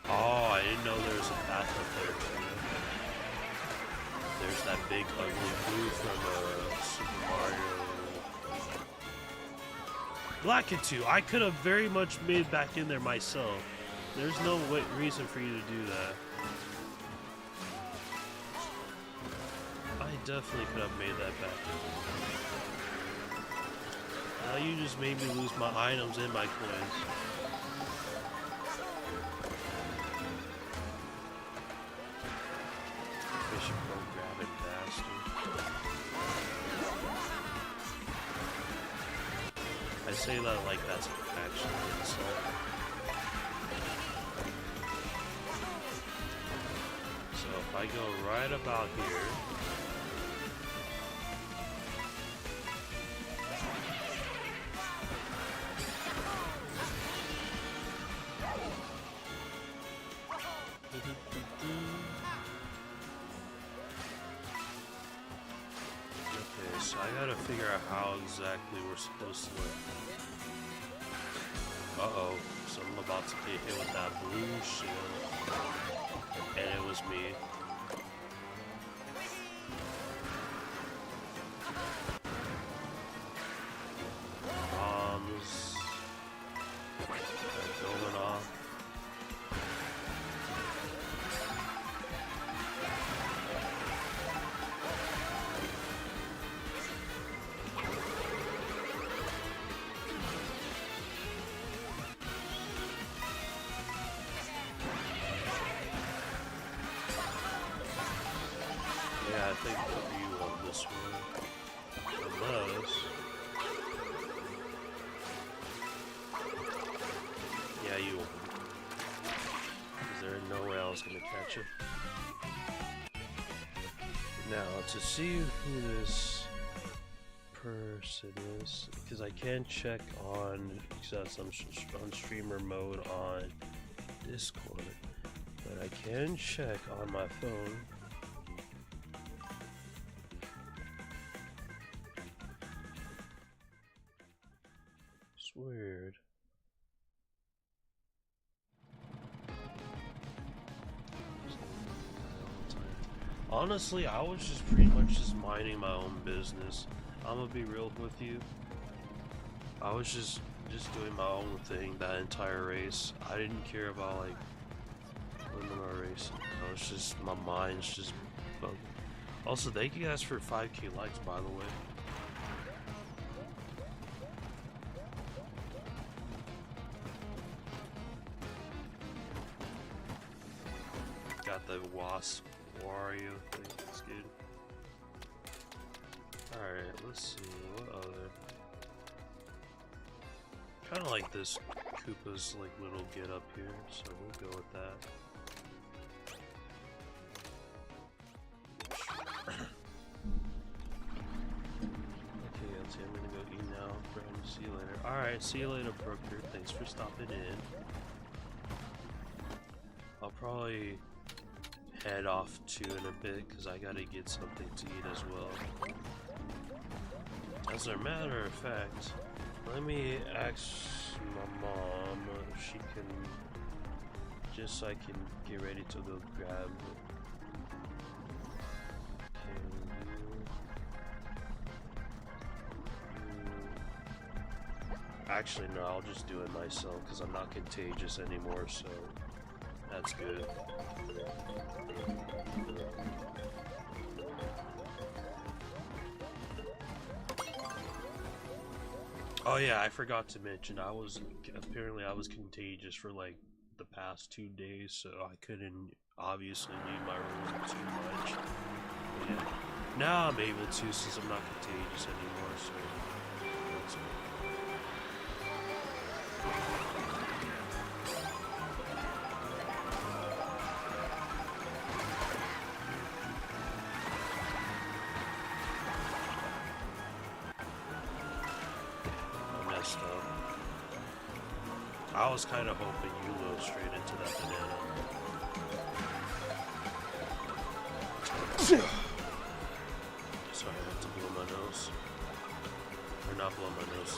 Oh, I didn't know there was a path up there too. There's that big ugly blue from Super Mario. Black and 2, I could have very much made it back in there myself. There's no reason for you to do that. I definitely could have made that back in. Now you just made me lose my items and my coins. Fishing pro grab it, bastard. I say that like that's actually an insult. So if I go right about here, okay, so I gotta figure out how exactly we're supposed to win. Uh-oh, so I'm about to get hit with that blue shield, and it was me. Bombs are going off. Yeah, I think you won this one. Unless... yeah, you won. Is there no way I was gonna catch it? Now, to see who this person is, because I can check on, because I'm on streamer mode on Discord, but I can check on my phone. It's weird. Honestly, I was just pretty much just minding my own business. I'm gonna be real with you. I was just doing my own thing that entire race. I didn't care about like winning my race. I was just, my mind's just bugging. Also, thank you guys for 5K likes, by the way. got the wasp Wario thing. It's good. Alright, let's see. What other? Kind of like this Koopa's like little get up here, so we'll go with that. Okay, let's see. I'm gonna go eat now. Friend, see you later. Alright, see you later, Brooker. Thanks for stopping in. I'll probably head off too in a bit because I gotta get something to eat as well. As a matter of fact, let me ask my mom if she can, just so I can get ready to go grab. Actually, no, I'll just do it myself because I'm not contagious anymore, so that's good. Oh yeah, I forgot to mention, apparently I was contagious for like the past 2 days, so I couldn't obviously leave my room too much. But yeah, now I'm able to since I'm not contagious anymore, so that's good. I was kind of hoping you go straight into that banana. Sorry, I had to blow my nose. Or not blow my nose.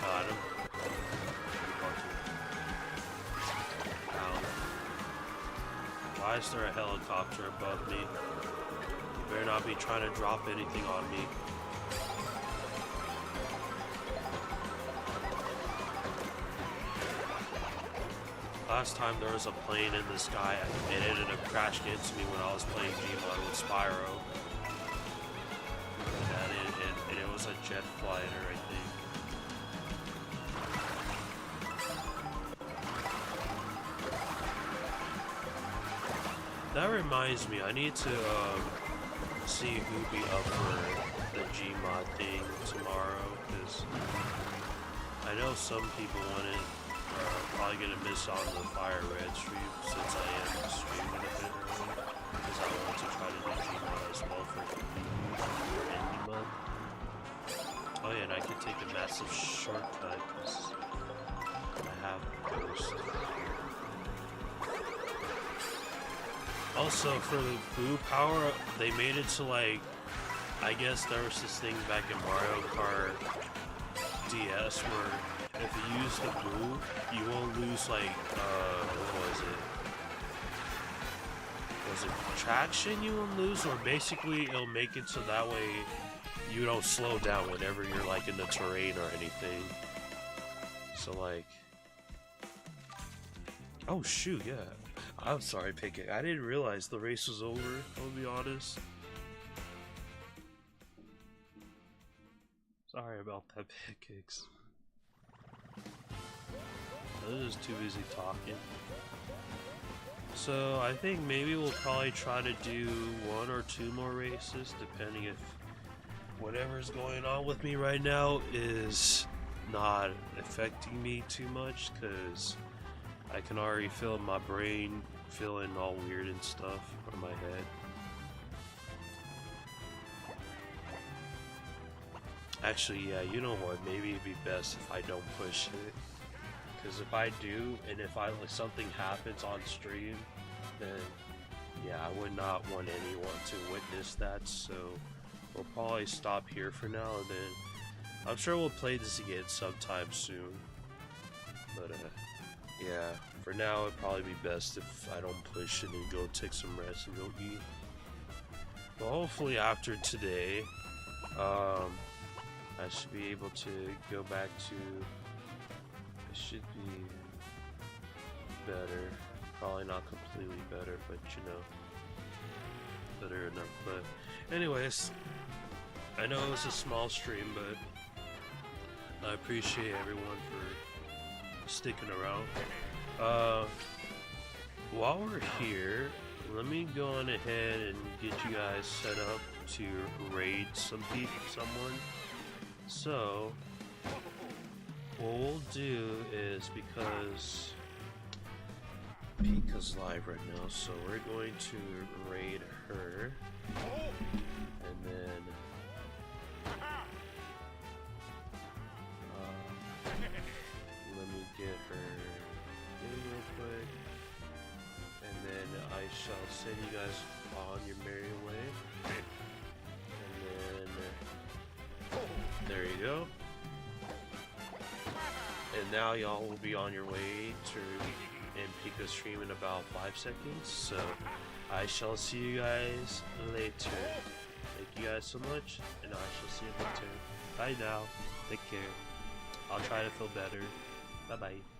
Got him. Ow. Why is there a helicopter above me? Better not be trying to drop anything on me. Last time there was a plane in the sky, it ended up crashing into me when I was playing Gmod with Spyro. And it was a jet fighter, I think. That reminds me, I need to see who be up for the Gmod thing tomorrow, because I know some people want it. Probably gonna miss on the Fire Red stream since I am streaming a bit early, because I want to try to do Gmod as well for Indie Month. Oh yeah, and I can take a massive shortcut because I have Ghost. Also, for the boo power, they made it to like, I guess there was this thing back in Mario Kart DS where if you use the boo, you won't lose like, what was it? Was it traction you won't lose? Or basically it'll make it so that way you don't slow down whenever you're like in the terrain or anything. So like, oh shoot, yeah. I'm sorry, Pickett. I didn't realize the race was over, I'll be honest. Sorry about that, Pickaxe. I was just too busy talking. So, I think maybe we'll probably try to do 1 or 2 more races, depending if whatever's going on with me right now is not affecting me too much, because I can already feel my brain feeling all weird and stuff on my head. Actually, yeah, you know what? Maybe it'd be best if I don't push it. Because if I do, and if something happens on stream, then yeah, I would not want anyone to witness that. So we'll probably stop here for now, and then I'm sure we'll play this again sometime soon. But yeah, for now it'd probably be best if I don't push it and go take some rest and go eat. But hopefully after today, I should be able to go back to, it should be better, probably not completely better, but you know, better enough. But anyways, I know it was a small stream, but I appreciate everyone for sticking around. While we're here, let me go on ahead and get you guys set up to raid someone. So, what we'll do is, because Pika's live right now, so we're going to raid her, and then let me get her in real quick, and then I shall send you guys on your merry way, and then there you go. And now y'all will be on your way to end Pika's stream in about 5 seconds, so I shall see you guys later. Thank you guys so much, and I shall see you later. Bye now. Take care. I'll try to feel better. Bye bye.